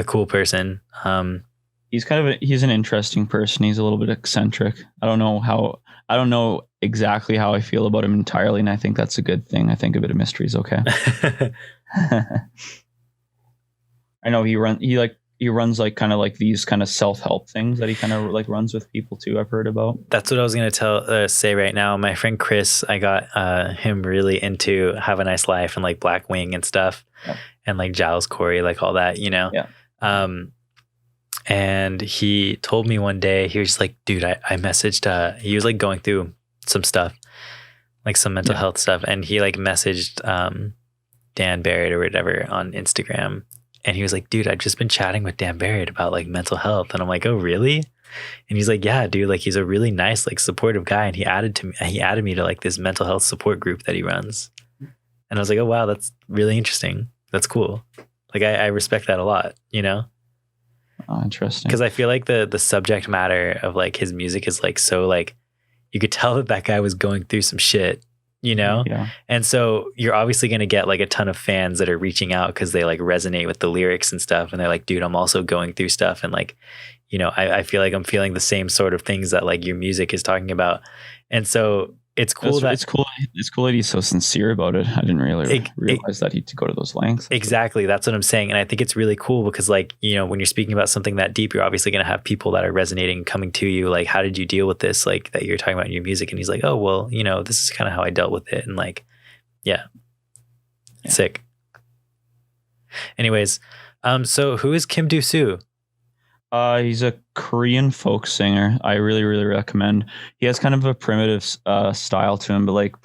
cool person. He's an interesting person. He's a little bit eccentric. I don't know exactly how I feel about him entirely, and I think that's a good thing. I think a bit of mystery is okay. I know he runs like kind of like these kind of self-help things that he kind of like runs with people too. I've heard about. That's what I was gonna say right now. My friend Chris, I got him really into Have a Nice Life and like Black Wing and stuff, and like Giles Corey, like all that, you know. Yeah. And he told me one day, he was just like, dude, I messaged, he was like going through some stuff, like some mental health stuff. And he like messaged Dan Barrett or whatever on Instagram. And he was like, dude, I've just been chatting with Dan Barrett about like mental health. And I'm like, oh, really? And he's like, yeah, dude, like he's a really nice, like supportive guy. And he added me to like this mental health support group that he runs. And I was like, oh, wow, that's really interesting. That's cool. Like I respect that a lot, you know? Oh, interesting. Because I feel like the subject matter of like his music is like so like you could tell that guy was going through some shit, you know? Yeah. And so you're obviously going to get like a ton of fans that are reaching out because they like resonate with the lyrics and stuff. And they're like, dude, I'm also going through stuff. And like, you know, I feel like I'm feeling the same sort of things that like your music is talking about. And so it's cool it's cool that he's so sincere about it. I didn't really realize that he'd go to those lengths. Exactly. That's what I'm saying. And I think it's really cool because, like, you know, when you're speaking about something that deep, you're obviously going to have people that are resonating, coming to you. Like, how did you deal with this? Like, that you're talking about in your music. And he's like, oh, well, you know, this is kind of how I dealt with it. And like, yeah. Sick. Anyways, so who is Kim Do-soo? He's a Korean folk singer. I really, really recommend. He has kind of a primitive style to him, but like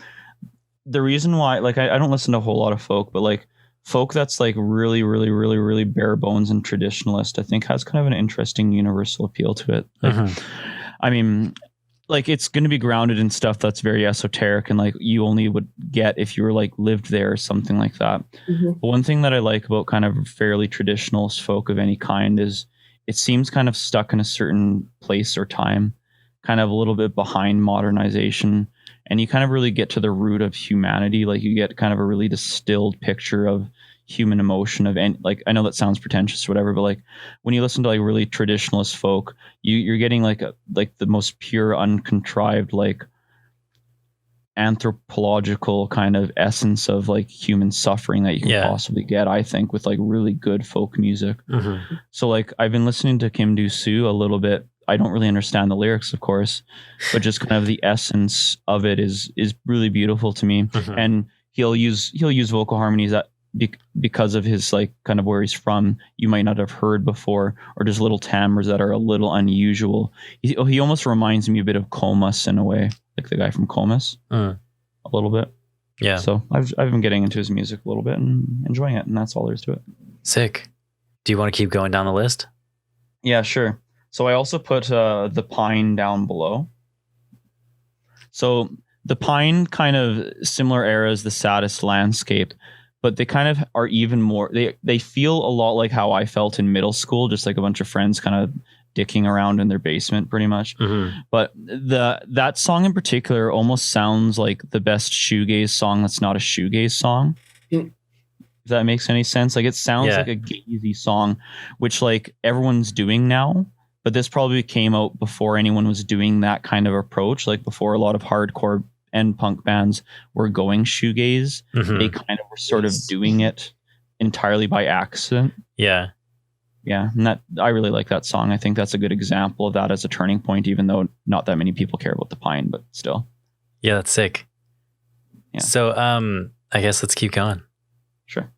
the reason why, like, I don't listen to a whole lot of folk, but like folk that's like really, really, really, really bare bones and traditionalist, I think has kind of an interesting universal appeal to it. Like, I mean, like it's going to be grounded in stuff that's very esoteric and like you only would get if you were like lived there or something like that. But one thing that I like about kind of fairly traditionalist folk of any kind is it seems kind of stuck in a certain place or time, kind of a little bit behind modernization. And you kind of really get to the root of humanity. Like you get kind of a really distilled picture of human emotion and like, I know that sounds pretentious or whatever, but like when you listen to like really traditionalist folk, you're getting like the most pure, uncontrived, like anthropological kind of essence of like human suffering that you can possibly get, I think, with like really good folk music. So like I've been listening to Kim Do-soo a little bit. I don't really understand the lyrics, of course, but just kind of the essence of it is really beautiful to me. And he'll use vocal harmonies that because of his like kind of where he's from, you might not have heard before, or just little timbres that are a little unusual. He almost reminds me a bit of Comus in a way, like the guy from Comus, a little bit. Yeah. So I've been getting into his music a little bit and enjoying it, and that's all there is to it. Sick. Do you want to keep going down the list? Yeah, sure. So I also put The Pine down below. So The Pine, kind of similar era as The Saddest Landscape, but they kind of are even more, they feel a lot like how I felt in middle school, just like a bunch of friends kind of dicking around in their basement pretty much. But that song in particular almost sounds like the best shoegaze song that's not a shoegaze song. If that makes any sense. Like it sounds like a gazy song, which like everyone's doing now, but this probably came out before anyone was doing that kind of approach. Like before a lot of hardcore and punk bands were going shoegaze, they kind of were sort of doing it entirely by accident. Yeah, and that I really like that song. I think that's a good example of that as a turning point, even though not that many people care about The Pine, but still. Yeah, that's sick. Yeah. So I guess let's keep going. Sure.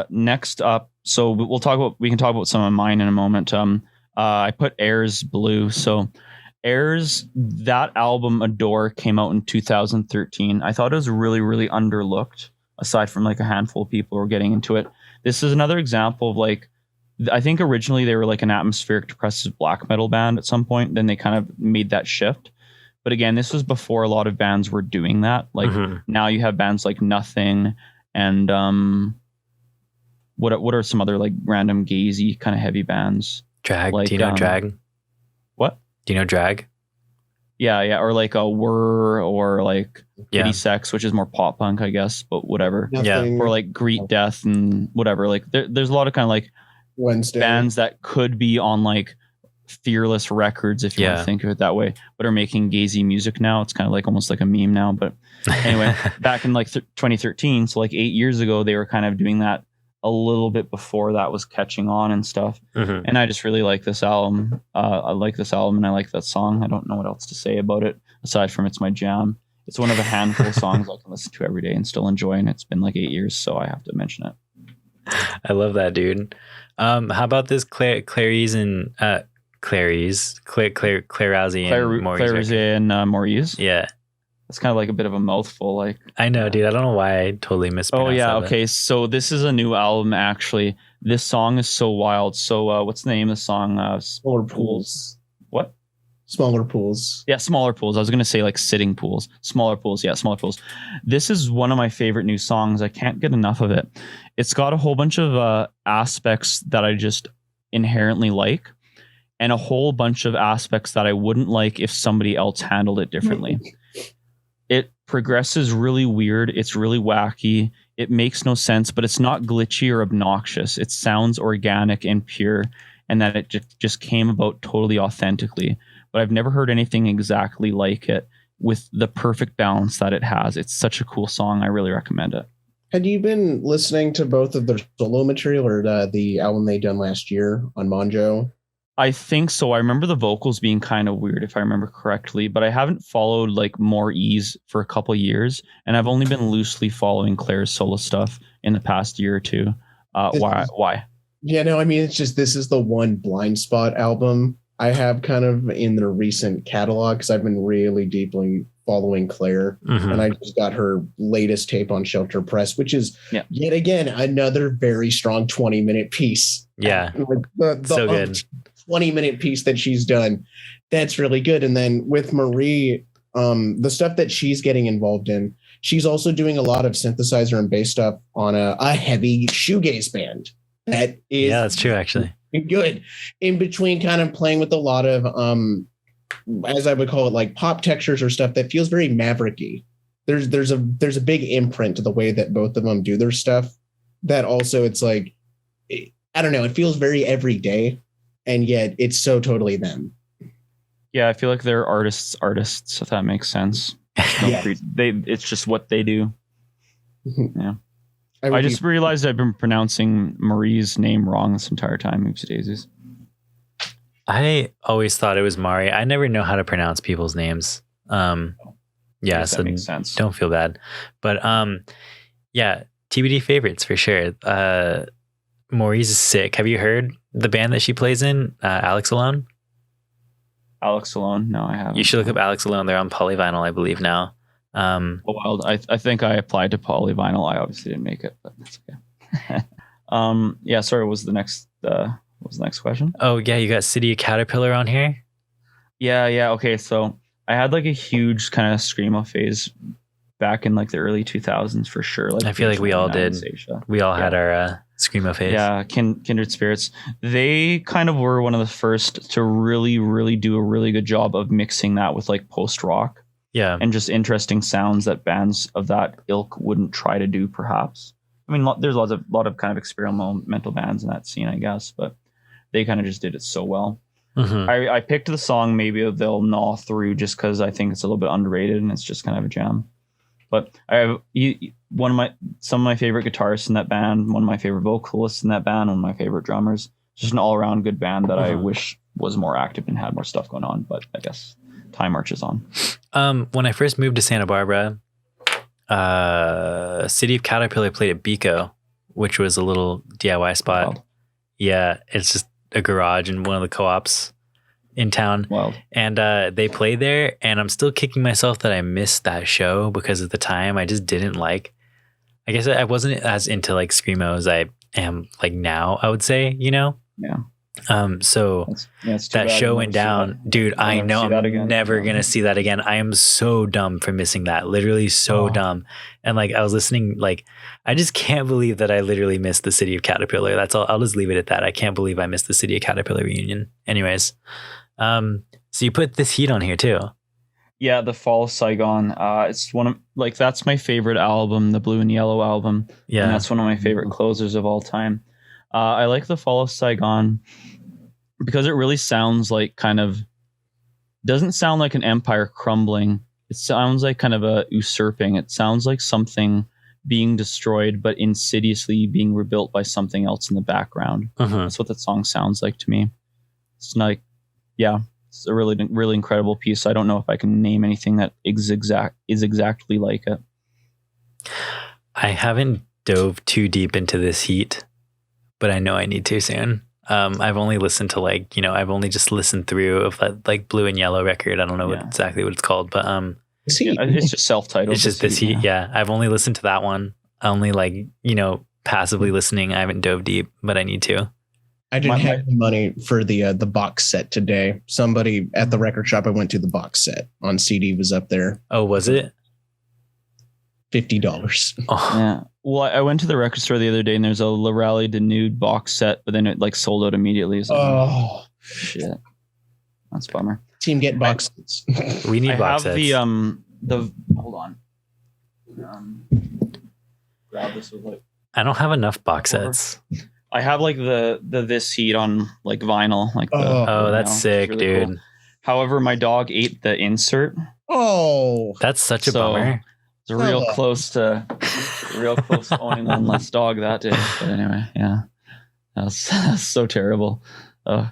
Next up, so we can talk about some of mine in a moment. I put Airs Blue. So Airs, that album Adore came out in 2013. I thought it was really, really underlooked, aside from like a handful of people who were getting into it. This is another example of like, I think originally they were like an atmospheric depressive black metal band at some point. Then they kind of made that shift. But again, this was before a lot of bands were doing that. Like now you have bands like Nothing and what are some other like random gazy kind of heavy bands? Drag. Like, do you know Drag? What? Do you know Drag? Yeah. Or like a Whir or like Kitty Sex, which is more pop punk, I guess, but whatever. Nothing. Or like Greet Death and whatever. Like there's a lot of kind of like Wednesday bands that could be on like Fearless Records, if you want to think of it that way, but are making gazy music now. It's kind of like almost like a meme now. But anyway, back in like 2013, so like 8 years ago, they were kind of doing that a little bit before that was catching on and stuff. And I just really like this album. I like this album and I like that song. I don't know what else to say about it aside from it's my jam. It's one of a handful of songs I can listen to every day and still enjoy, and it's been like 8 years, so I have to mention it. I love that, dude. How about this Clarice and Clarice and Maurice? Yeah. It's kind of like a bit of a mouthful. Like I know, dude. I don't know why I totally mispronounced. Oh yeah, okay. So this is a new album. Actually, this song is so wild. So what's the name of the song? Smaller Pools. What? Smaller Pools. Yeah, Smaller Pools. I was gonna say like Sitting Pools. Smaller Pools. Yeah, Smaller Pools. This is one of my favorite new songs. I can't get enough of it. It's got a whole bunch of aspects that I just inherently like, and a whole bunch of aspects that I wouldn't like if somebody else handled it differently. It progresses really weird. It's really wacky. It makes no sense, but it's not glitchy or obnoxious. It sounds organic and pure, and that it just came about totally authentically. But I've never heard anything exactly like it. with the perfect balance that it has. It's such a cool song. I really recommend it. Had you been listening to both of their solo material or the album they done last year on Monjo? I think so. I remember the vocals being kind of weird, if I remember correctly, but I haven't followed like More Ease for a couple of years, and I've only been loosely following Claire's solo stuff in the past year or two. Why? Yeah, no, I mean, it's just, this is the one blind spot album I have kind of in the recent catalog, because I've been really deeply following Claire, and I just got her latest tape on Shelter Press, which is yet again another very strong 20-minute piece. Yeah, the so good. 20-minute piece that she's done, that's really good. And then with Marie, the stuff that she's getting involved in, she's also doing a lot of synthesizer and bass stuff on a heavy shoegaze band. That is, that's true, actually. Good. In between, kind of playing with a lot of as I would call it, like pop textures or stuff that feels very mavericky. There's a big imprint to the way that both of them do their stuff. That also, it's like, I don't know, it feels very everyday, and yet it's so totally them. Yeah, I feel like they're artists, if that makes sense. It's just what they do. Yeah. I just realized I've been pronouncing Marie's name wrong this entire time. Oopsie daisies. I always thought it was Mari. I never know how to pronounce people's names. So that makes sense. Don't feel bad. But TBD favorites for sure. Maurice is sick. Have you heard the band that she plays in? Alex Alone? Alex Alone? No, I haven't. You should look up Alex Alone. They're on Polyvinyl, I believe now. Wild. I think I applied to Polyvinyl. I obviously didn't make it, but that's okay. Sorry, what was the next question? Oh yeah, you got City of Caterpillar on here? Yeah. Okay, so I had like a huge kind of screamo phase back in like the early 2000s for sure. Like, I feel like we all did. We all had our screamo phase. Yeah, Kindred Spirits. They kind of were one of the first to really, really do a really good job of mixing that with like post rock. Yeah. And just interesting sounds that bands of that ilk wouldn't try to do, perhaps. I mean, there's a lot of kind of experimental bands in that scene, I guess, but they kind of just did it so well. I picked the song Maybe They'll Gnaw Through just because I think it's a little bit underrated and it's just kind of a jam. But I have some of my favorite guitarists in that band, one of my favorite vocalists in that band, one of my favorite drummers. Just an all-around good band that I wish was more active and had more stuff going on, but I guess time marches on. When I first moved to Santa Barbara, City of Caterpillar played at Bico, which was a little DIY spot. Wow. Yeah, it's just a garage in one of the co-ops in town. Wow. And they played there, and I'm still kicking myself that I missed that show because at the time I just didn't like. I guess I wasn't as into like screamo as I am like now, I would say, you know? Yeah. So that show went down, dude. I know I'm never gonna see that again. I am so dumb for missing that. Literally so dumb. And like I was listening, like I just can't believe that I literally missed the City of Caterpillar. That's all. I'll just leave it at that. I can't believe I missed the City of Caterpillar reunion. Anyways, so you put this heat on here too. Yeah, the Fall of Saigon. It's one of like that's my favorite album, the Blue and Yellow album. Yeah, and that's one of my favorite closers of all time. I like the Fall of Saigon because it really sounds like doesn't sound like an empire crumbling. It sounds like kind of a usurping. It sounds like something being destroyed, but insidiously being rebuilt by something else in the background. That's what that song sounds like to me. It's like, it's a really, really incredible piece. I don't know if I can name anything that is exactly like it. I haven't dove too deep into this heat, but I know I need to soon. I've only listened to I've only just listened through of that like Blue and Yellow record. I don't know exactly what it's called, but it's just self-titled. It's just this heat. Yeah. I've only listened to that one. Only passively listening. I haven't dove deep, but I need to. I didn't have any money for the box set today. Somebody at the record shop I went to, the box set on CD was up there. Oh, was it? $50. Oh. Yeah. Well, I went to the record store the other day and there's a La Rally de Nude box set, but then it like sold out immediately. So shit. That's a bummer. Team get box sets. We need box sets. The hold on. Grab this with like. I don't have enough box sets. I have like the This Heat on like vinyl. Like that's sick, really dude. Cool. However, my dog ate the insert Oh, that's such a bummer. It's real close to owning one less dog that day. But anyway, yeah, that's so terrible.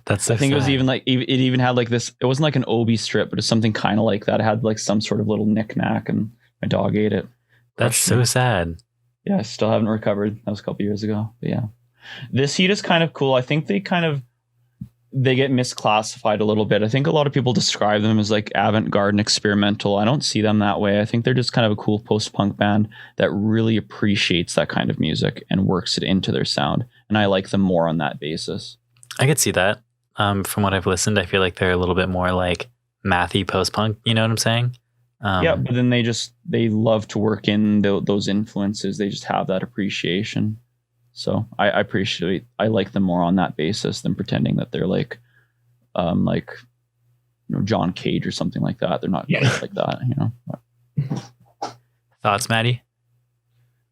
That's so I think sad. It was even like it even had like this. It wasn't like an Obi strip, but it's something kind of like that. It had like some sort of little knick-knack, and my dog ate it. That's so sad. Yeah, I still haven't recovered. That was a couple years ago. But yeah, this heat is kind of cool. I think they get misclassified a little bit. I think a lot of people describe them as like avant-garde and experimental. I don't see them that way. I think they're just kind of a cool post-punk band that really appreciates that kind of music and works it into their sound. And I like them more on that basis. I could see that. From what I've listened, I feel like they're a little bit more like mathy post-punk. You know what I'm saying? Yeah, but then they love to work in those influences. They just have that appreciation. So I like them more on that basis than pretending that they're like John Cage or something like that. They're not like that, Thoughts, Maddy?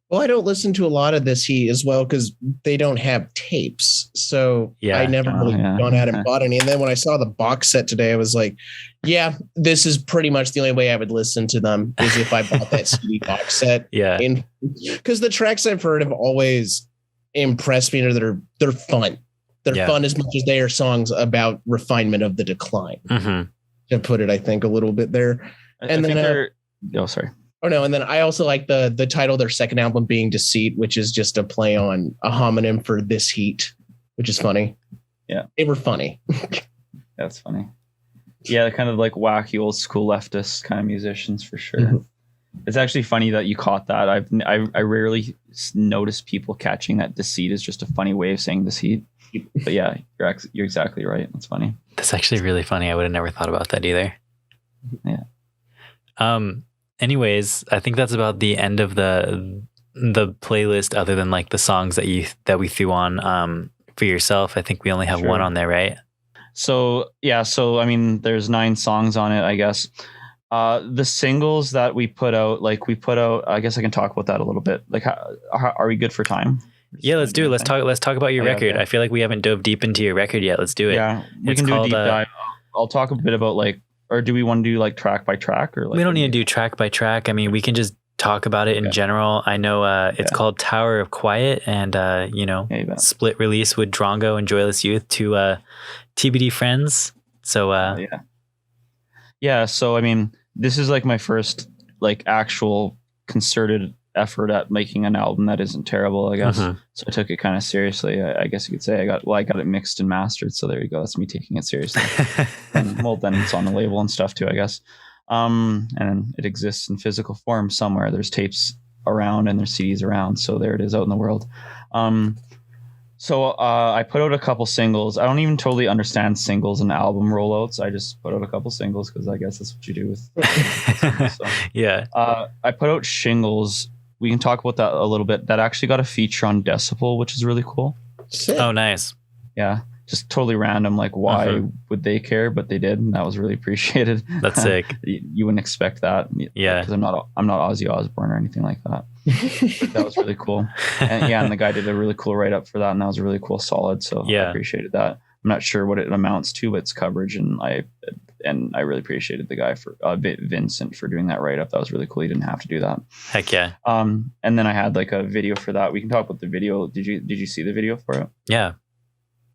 Well, I don't listen to a lot of this heat as well because they don't have tapes. So I never really gone out and bought any. And then when I saw the box set today, I was like, yeah, this is pretty much the only way I would listen to them is if I bought that CD box set. Yeah. Because the tracks I've heard have always impressed me, or they're fun. They're fun as much as they are songs about refinement of the decline. Mm-hmm. To put it, I think, a little bit there. And then sorry. Oh no, and then I also like the title of their second album being Deceit, which is just a play on a homonym for this heat, which is funny. Yeah. They were funny. That's funny. Yeah, they're kind of like wacky old school leftist kind of musicians for sure. Mm-hmm. It's actually funny that you caught that. I rarely notice people catching that Deceit is just a funny way of saying this heat. But yeah, you're exactly right. That's funny. That's actually really funny. I would have never thought about that either. Yeah. Anyways, I think that's about the end of the playlist, other than like the songs that we threw on for yourself. I think we only have one on there, right? So I mean, there's 9 songs on it, I guess. The singles that we put out, I guess I can talk about that a little bit. Like, how are we good for time? Yeah, let's do it. Let's talk about your record. Okay. I feel like we haven't dove deep into your record yet. Let's do it. Yeah, we can do a deep dive. I'll talk a bit about or do we want to do like track by track, or we don't need to do track by track. I mean, we can just talk about it in general. I know it's called Tower of Quiet, and split release with Drongo and Joyless Youth to TBD Friends. So so I mean, this is like my first like actual concerted effort at making an album that isn't terrible, I guess. Mm-hmm. So I took it kind of seriously. I guess you could say I got it mixed and mastered. So there you go. That's me taking it seriously. And then it's on the label and stuff too, I guess. And it exists in physical form somewhere. There's tapes around and there's CDs around. So there it is out in the world. So I put out a couple singles. I don't even totally understand singles and album rollouts. I just put out a couple singles because I guess that's what you do with. So, yeah. I put out Shingles. We can talk about that a little bit. That actually got a feature on Decibel, which is really cool. Sick. Oh, nice. Yeah. Just totally random. Like, why would they care? But they did, and that was really appreciated. That's sick. You wouldn't expect that. Yeah. Because I'm not Ozzy Osbourne or anything like that. That was really cool. And the guy did a really cool write-up for that, and that was a really cool solid. So I appreciated that. I'm not sure what it amounts to, but it's coverage, and I really appreciated the guy for Vincent for doing that write-up. That was really cool. He didn't have to do that. Heck yeah. And then I had like a video for that. We can talk about the video. Did you see the video for it? Yeah.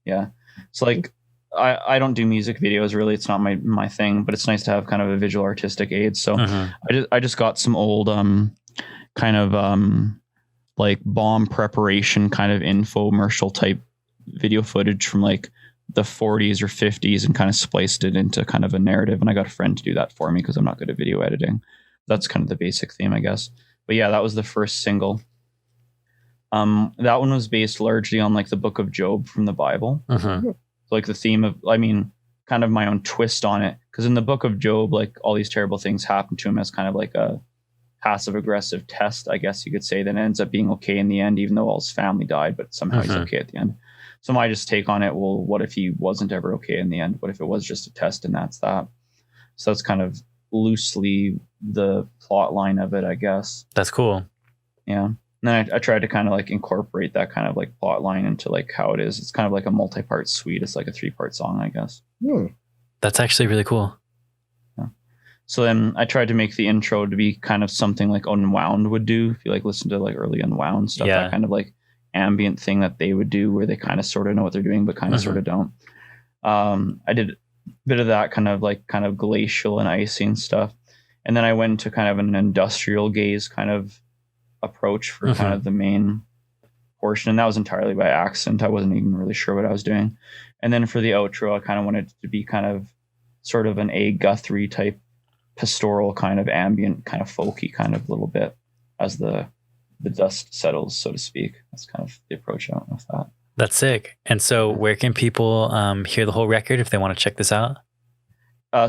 Yeah. So like I don't do music videos really. It's not my thing, but it's nice to have kind of a visual artistic aid. So I just got some old kind of like bomb preparation kind of infomercial type video footage from like the 40s or 50s and kind of spliced it into kind of a narrative. And I got a friend to do that for me because I'm not good at video editing. That's kind of the basic theme, I guess. But yeah, that was the first single. That one was based largely on like the book of Job from the Bible. So, like the theme of, I mean, kind of my own twist on it. Because in the book of Job, like all these terrible things happen to him as kind of like a passive aggressive test, I guess you could say, that ends up being okay in the end, even though all his family died, but somehow he's okay at the end. So my just take on it, well, what if he wasn't ever okay in the end? What if it was just a test and that's that? So that's kind of loosely the plot line of it, I guess. That's cool. Yeah. And then I tried to kind of like incorporate that kind of like plot line into like how it is. It's kind of like a multi-part suite. It's like a 3-part song, I guess. That's actually really cool. Yeah. So then I tried to make the intro to be kind of something like Unwound would do. If you like listen to like early Unwound stuff, that kind of like ambient thing that they would do where they kind of sort of know what they're doing, but kind of sort of don't. I did a bit of that kind of glacial and icy and stuff. And then I went to kind of an industrial gaze kind of approach for kind of the main portion. And that was entirely by accident. I wasn't even really sure what I was doing. And then for the outro, I kind of wanted it to be kind of sort of an A. Guthrie type pastoral kind of ambient, kind of folky kind of little bit as the dust settles, so to speak. That's kind of the approach I went with that. That's sick. And so where can people hear the whole record if they want to check this out?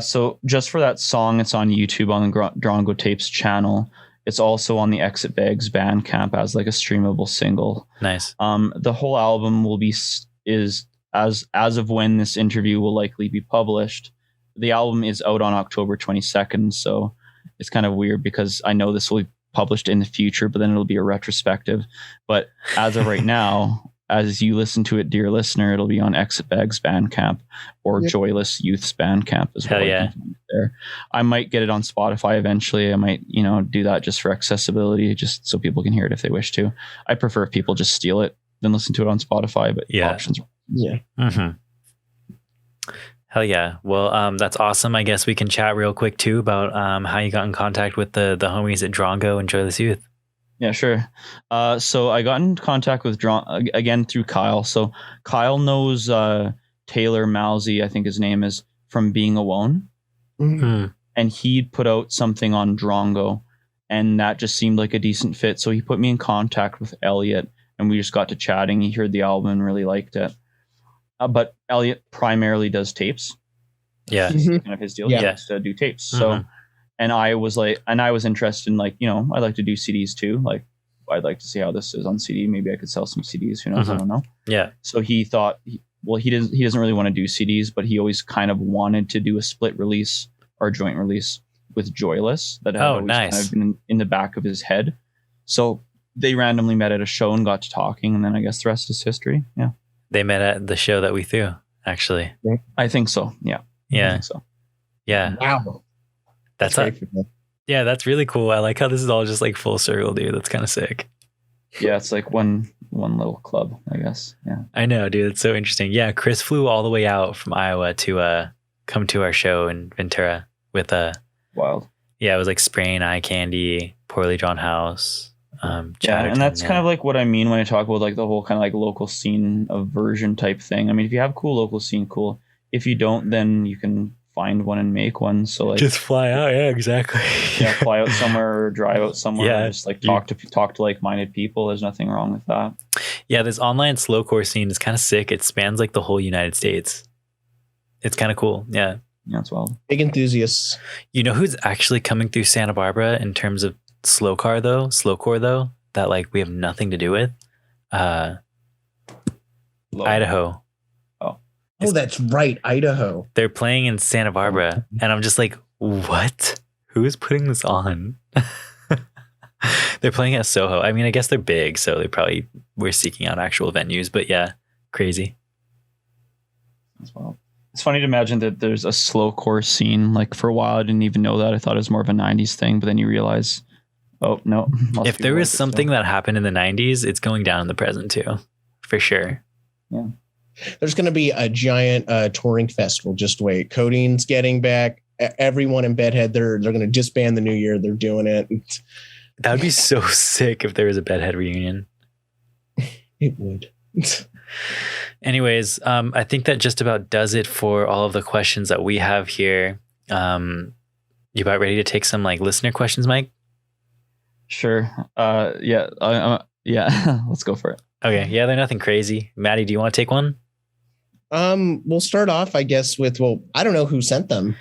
So just for that song, it's on YouTube on the Drongo Tapes channel. It's also on the Exit Bags Bandcamp as like a streamable single. Nice. The whole album is as of when this interview will likely be published. The album is out on October 22nd, so it's kind of weird because I know this will be published in the future, but then it'll be a retrospective. But as of right now, as you listen to it, dear listener, it'll be on Exit Bags Bandcamp or Joyless Youth's Bandcamp as well. Hell yeah. There. I might get it on Spotify eventually. I might, do that just for accessibility, just so people can hear it if they wish to. I prefer if people just steal it than listen to it on Spotify, but options. Yeah. Mm-hmm. Hell yeah. Well, that's awesome. I guess we can chat real quick too about how you got in contact with the homies at Drongo and Joyless Youth. Yeah, sure. So I got in contact with again through Kyle. So Kyle knows Taylor Mousy, I think his name is, from Being Alone. Mm-hmm. And he'd put out something on Drongo, and that just seemed like a decent fit. So he put me in contact with Elliot, and we just got to chatting. He heard the album and really liked it. But Elliot primarily does tapes. Yeah. That's kind of his deal. He likes to do tapes. So, and I was interested in I'd like to do CDs too. Like, I'd like to see how this is on CD. Maybe I could sell some CDs. Who knows? I don't know. Yeah. So he thought, he doesn't really want to do CDs, but he always kind of wanted to do a split release or a joint release with Joyless that had always kind of been in the back of his head. So they randomly met at a show and got to talking, and then I guess the rest is history. Yeah. They met at the show that we threw, actually. I think so. Yeah. Yeah. I think so. Yeah. Wow. That's really cool. I like how this is all just like full circle, dude. That's kind of sick. Yeah, it's like one little club, I guess. Yeah. I know, dude. It's so interesting. Yeah, Chris flew all the way out from Iowa to come to our show in Ventura with wild. Yeah, it was like spraying eye candy, poorly drawn house. And that's kind of like what I mean when I talk about like the whole kind of like local scene aversion type thing. I mean, if you have cool local scene, cool. If you don't, then you can find one and make one. So like just fly out. Yeah, exactly. Yeah, fly out somewhere or drive out somewhere. Yeah, and just like talk to like-minded people. There's nothing wrong with that. Yeah, this online slowcore scene is kind of sick. It spans like the whole United States. It's kind of cool. Yeah. Yeah, it's wild. Big enthusiasts. You know who's actually coming through Santa Barbara in terms of slowcore though, that like we have nothing to do with? Idaho. Oh, that's right. Idaho. They're playing in Santa Barbara. And I'm just like, what? Who is putting this on? They're playing at Soho. I mean, I guess they're big, so they probably were seeking out actual venues. But yeah, crazy. As well. It's funny to imagine that there's a slowcore scene. Like for a while, I didn't even know that. I thought it was more of a 90s thing. But then you realize, oh, no. If there was something that happened in the 90s, it's going down in the present too. For sure. Yeah. There's going to be a giant touring festival. Just wait. Codeine's getting back. Everyone in Bedhead, they're going to disband the new year. They're doing it. That would be so sick if there was a Bedhead reunion. It would. Anyways, I think that just about does it for all of the questions that we have here. You about ready to take some like listener questions, Mike? Sure. Yeah. Let's go for it. Okay. Yeah, they're nothing crazy. Maddy, do you want to take one? We'll start off, I guess, with, I don't know who sent them.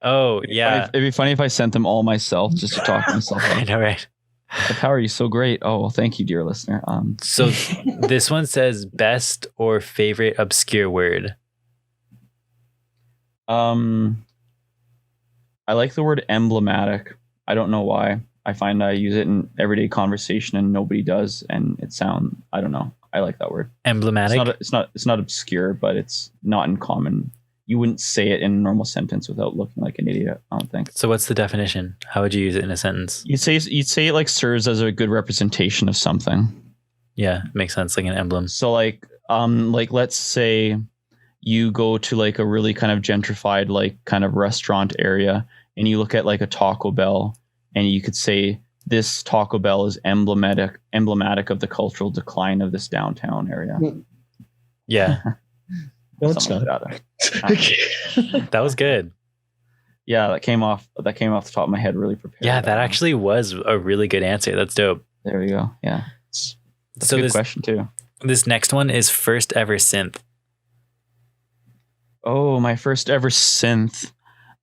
Oh, yeah. It'd be funny if I sent them all myself just to talk to myself. I know, right? Like, how are you so great? Oh, well, thank you, dear listener. So this one says best or favorite obscure word. I like the word emblematic. I don't know why. I find I use it in everyday conversation and nobody does. And I don't know. I like that word. Emblematic. It's not obscure, but it's not in common you wouldn't say it in a normal sentence without looking like an idiot, I don't think. So what's the definition? How would you use it in a sentence? You'd say it like serves as a good representation of something. Yeah, makes sense, like an emblem. So like let's say you go to like a really kind of gentrified like kind of restaurant area and you look at like a Taco Bell and you could say this Taco Bell is emblematic of the cultural decline of this downtown area. Yeah. No, it's not. That was good. Yeah, that came off the top of my head, really prepared. Yeah, that actually was a really good answer. That's dope. There we go. Yeah. That's a good question too. This next one is first ever synth. Oh, my first ever synth.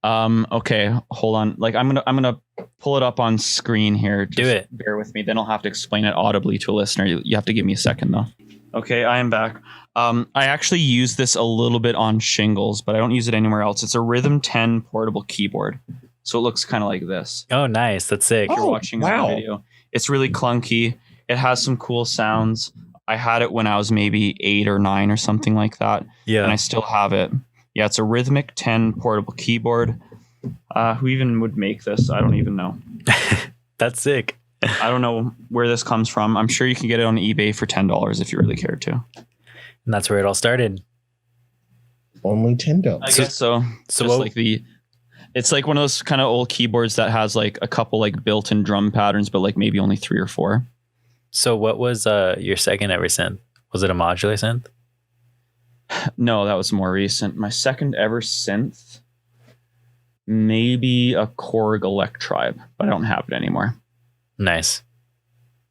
Okay, hold on. Like I'm gonna pull it up on screen here. Just do it. Bear with me. Then I'll have to explain it audibly to a listener. You have to give me a second though. Okay, I am back. I actually use this a little bit on Shingles, but I don't use it anywhere else. It's a Rhythm 10 portable keyboard. So it looks kind of like this. Oh, nice. That's sick. If you're watching the video. It's really clunky. It has some cool sounds. I had it when I was maybe 8 or 9 or something like that. Yeah. And I still have it. Yeah, it's a Rhythmic 10 portable keyboard. Who even would make this? I don't even know. That's sick. I don't know where this comes from. I'm sure you can get it on eBay for $10 if you really cared to. And that's where it all started. Only $10. I guess so. So like it's like one of those kind of old keyboards that has like a couple like built-in drum patterns, but like maybe only 3 or 4. So what was your second ever synth? Was it a modular synth? No, that was more recent. My second ever synth, maybe a Korg Electribe, but I don't have it anymore. Nice.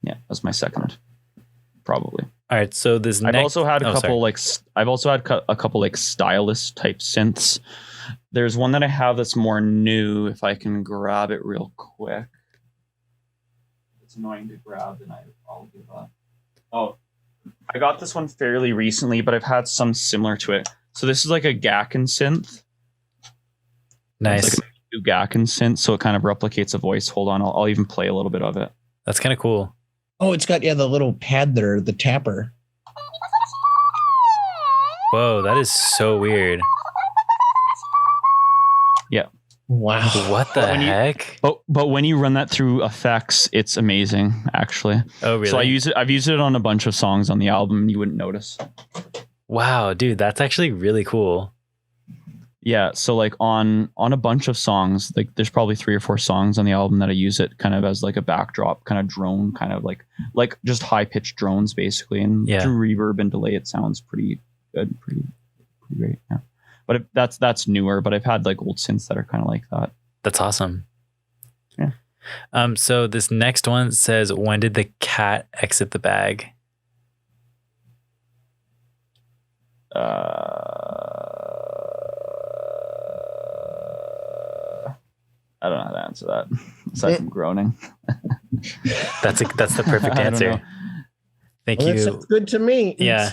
Yeah, that's my second, probably. All right, so this I've also had a couple like stylus type synths. There's one that I have that's more new. If I can grab it real quick, it's annoying to grab, and I'll give up. Oh, I got this one fairly recently, but I've had some similar to it. So this is like a Gakken synth. Nice. It's like a new Gakken synth, so it kind of replicates a voice. Hold on, I'll even play a little bit of it. That's kind of cool. Oh, it's got the little pad there, the tapper. Whoa, that is so weird. Yeah. Wow. What the heck? But when you run that through effects, it's amazing, actually. Oh, really? So I've used it on a bunch of songs on the album, and you wouldn't notice. Wow, dude, that's actually really cool. Yeah, so like on a bunch of songs, like there's probably 3 or 4 songs on the album that I use it kind of as like a backdrop, kind of drone, kind of like just high pitched drones basically, and through reverb and delay, it sounds pretty good, pretty great. Yeah, but that's newer. But I've had like old synths that are kind of like that. That's awesome. Yeah. So this next one says, when did the cat exit the bag? I don't know how to answer that aside from groaning. That's the perfect answer. Thank you. That's good to me. Yeah.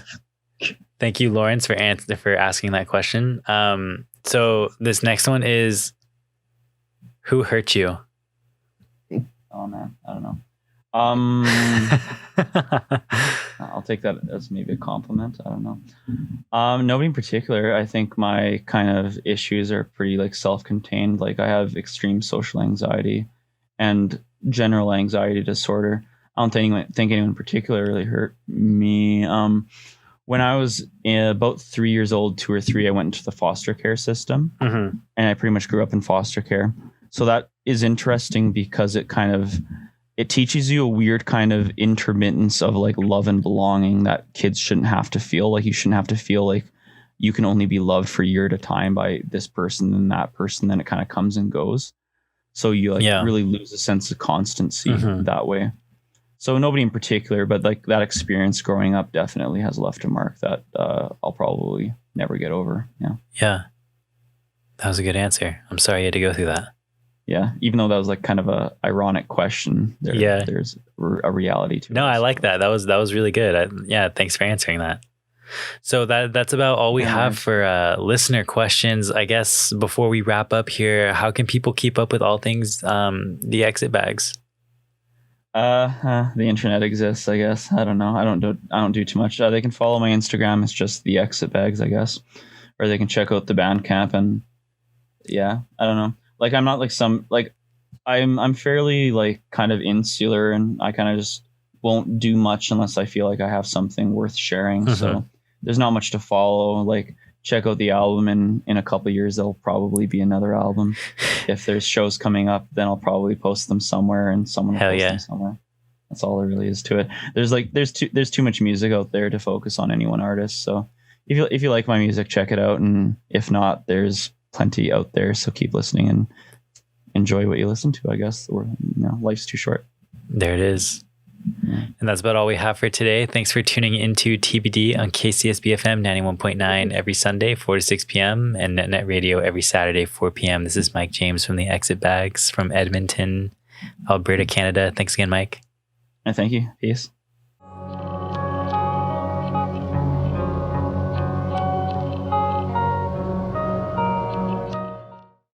Thank you, Lawrence, for asking that question. So this next one is, who hurt you? Oh man, I don't know. I'll take that as maybe a compliment. I don't know. Nobody in particular. I think my kind of issues are pretty like self-contained. Like I have extreme social anxiety and general anxiety disorder. I don't think anyone particularly hurt me. When I was about 3 years old, 2 or 3, I went into the foster care system, and I pretty much grew up in foster care. So that is interesting because it teaches you a weird kind of intermittence of like love and belonging that kids shouldn't have to feel. Like you shouldn't have to feel like you can only be loved for a year at a time by this person and that person. Then it kind of comes and goes. So you really lose a sense of constancy that way. So nobody in particular, but like that experience growing up definitely has left a mark that I'll probably never get over. Yeah. Yeah. That was a good answer. I'm sorry you had to go through that. Yeah, even though that was like kind of a ironic question, there's a reality to it. No, I like that. That was really good. Thanks for answering that. So that's about all we have for listener questions. I guess before we wrap up here, how can people keep up with all things the Exit Bags? The internet exists, I guess. I don't know. I don't do too much. They can follow my Instagram. It's just the Exit Bags, I guess. or they can check out the Bandcamp. And yeah, I don't know. Like, I'm not like I'm fairly like kind of insular, and I kind of just won't do much unless I feel like I have something worth sharing. So there's not much to follow. Like, check out the album, and in a couple of years there'll probably be another album. If there's shows coming up, then I'll probably post them somewhere, and someone will post them somewhere. That's all there really is to it. There's too much music out there to focus on any one artist. So if you like my music, check it out, and if not, there's plenty out there. So keep listening and enjoy what you listen to, I guess. Or, life's too short. There it is. And that's about all we have for today. Thanks for tuning into TBD on KCSB FM 91.9 every Sunday, 4 to 6 p.m. and NetNet Radio every Saturday, 4 p.m. This is Mike James from the Exit Bags from Edmonton, Alberta, Canada. Thanks again, Mike. And thank you. Peace.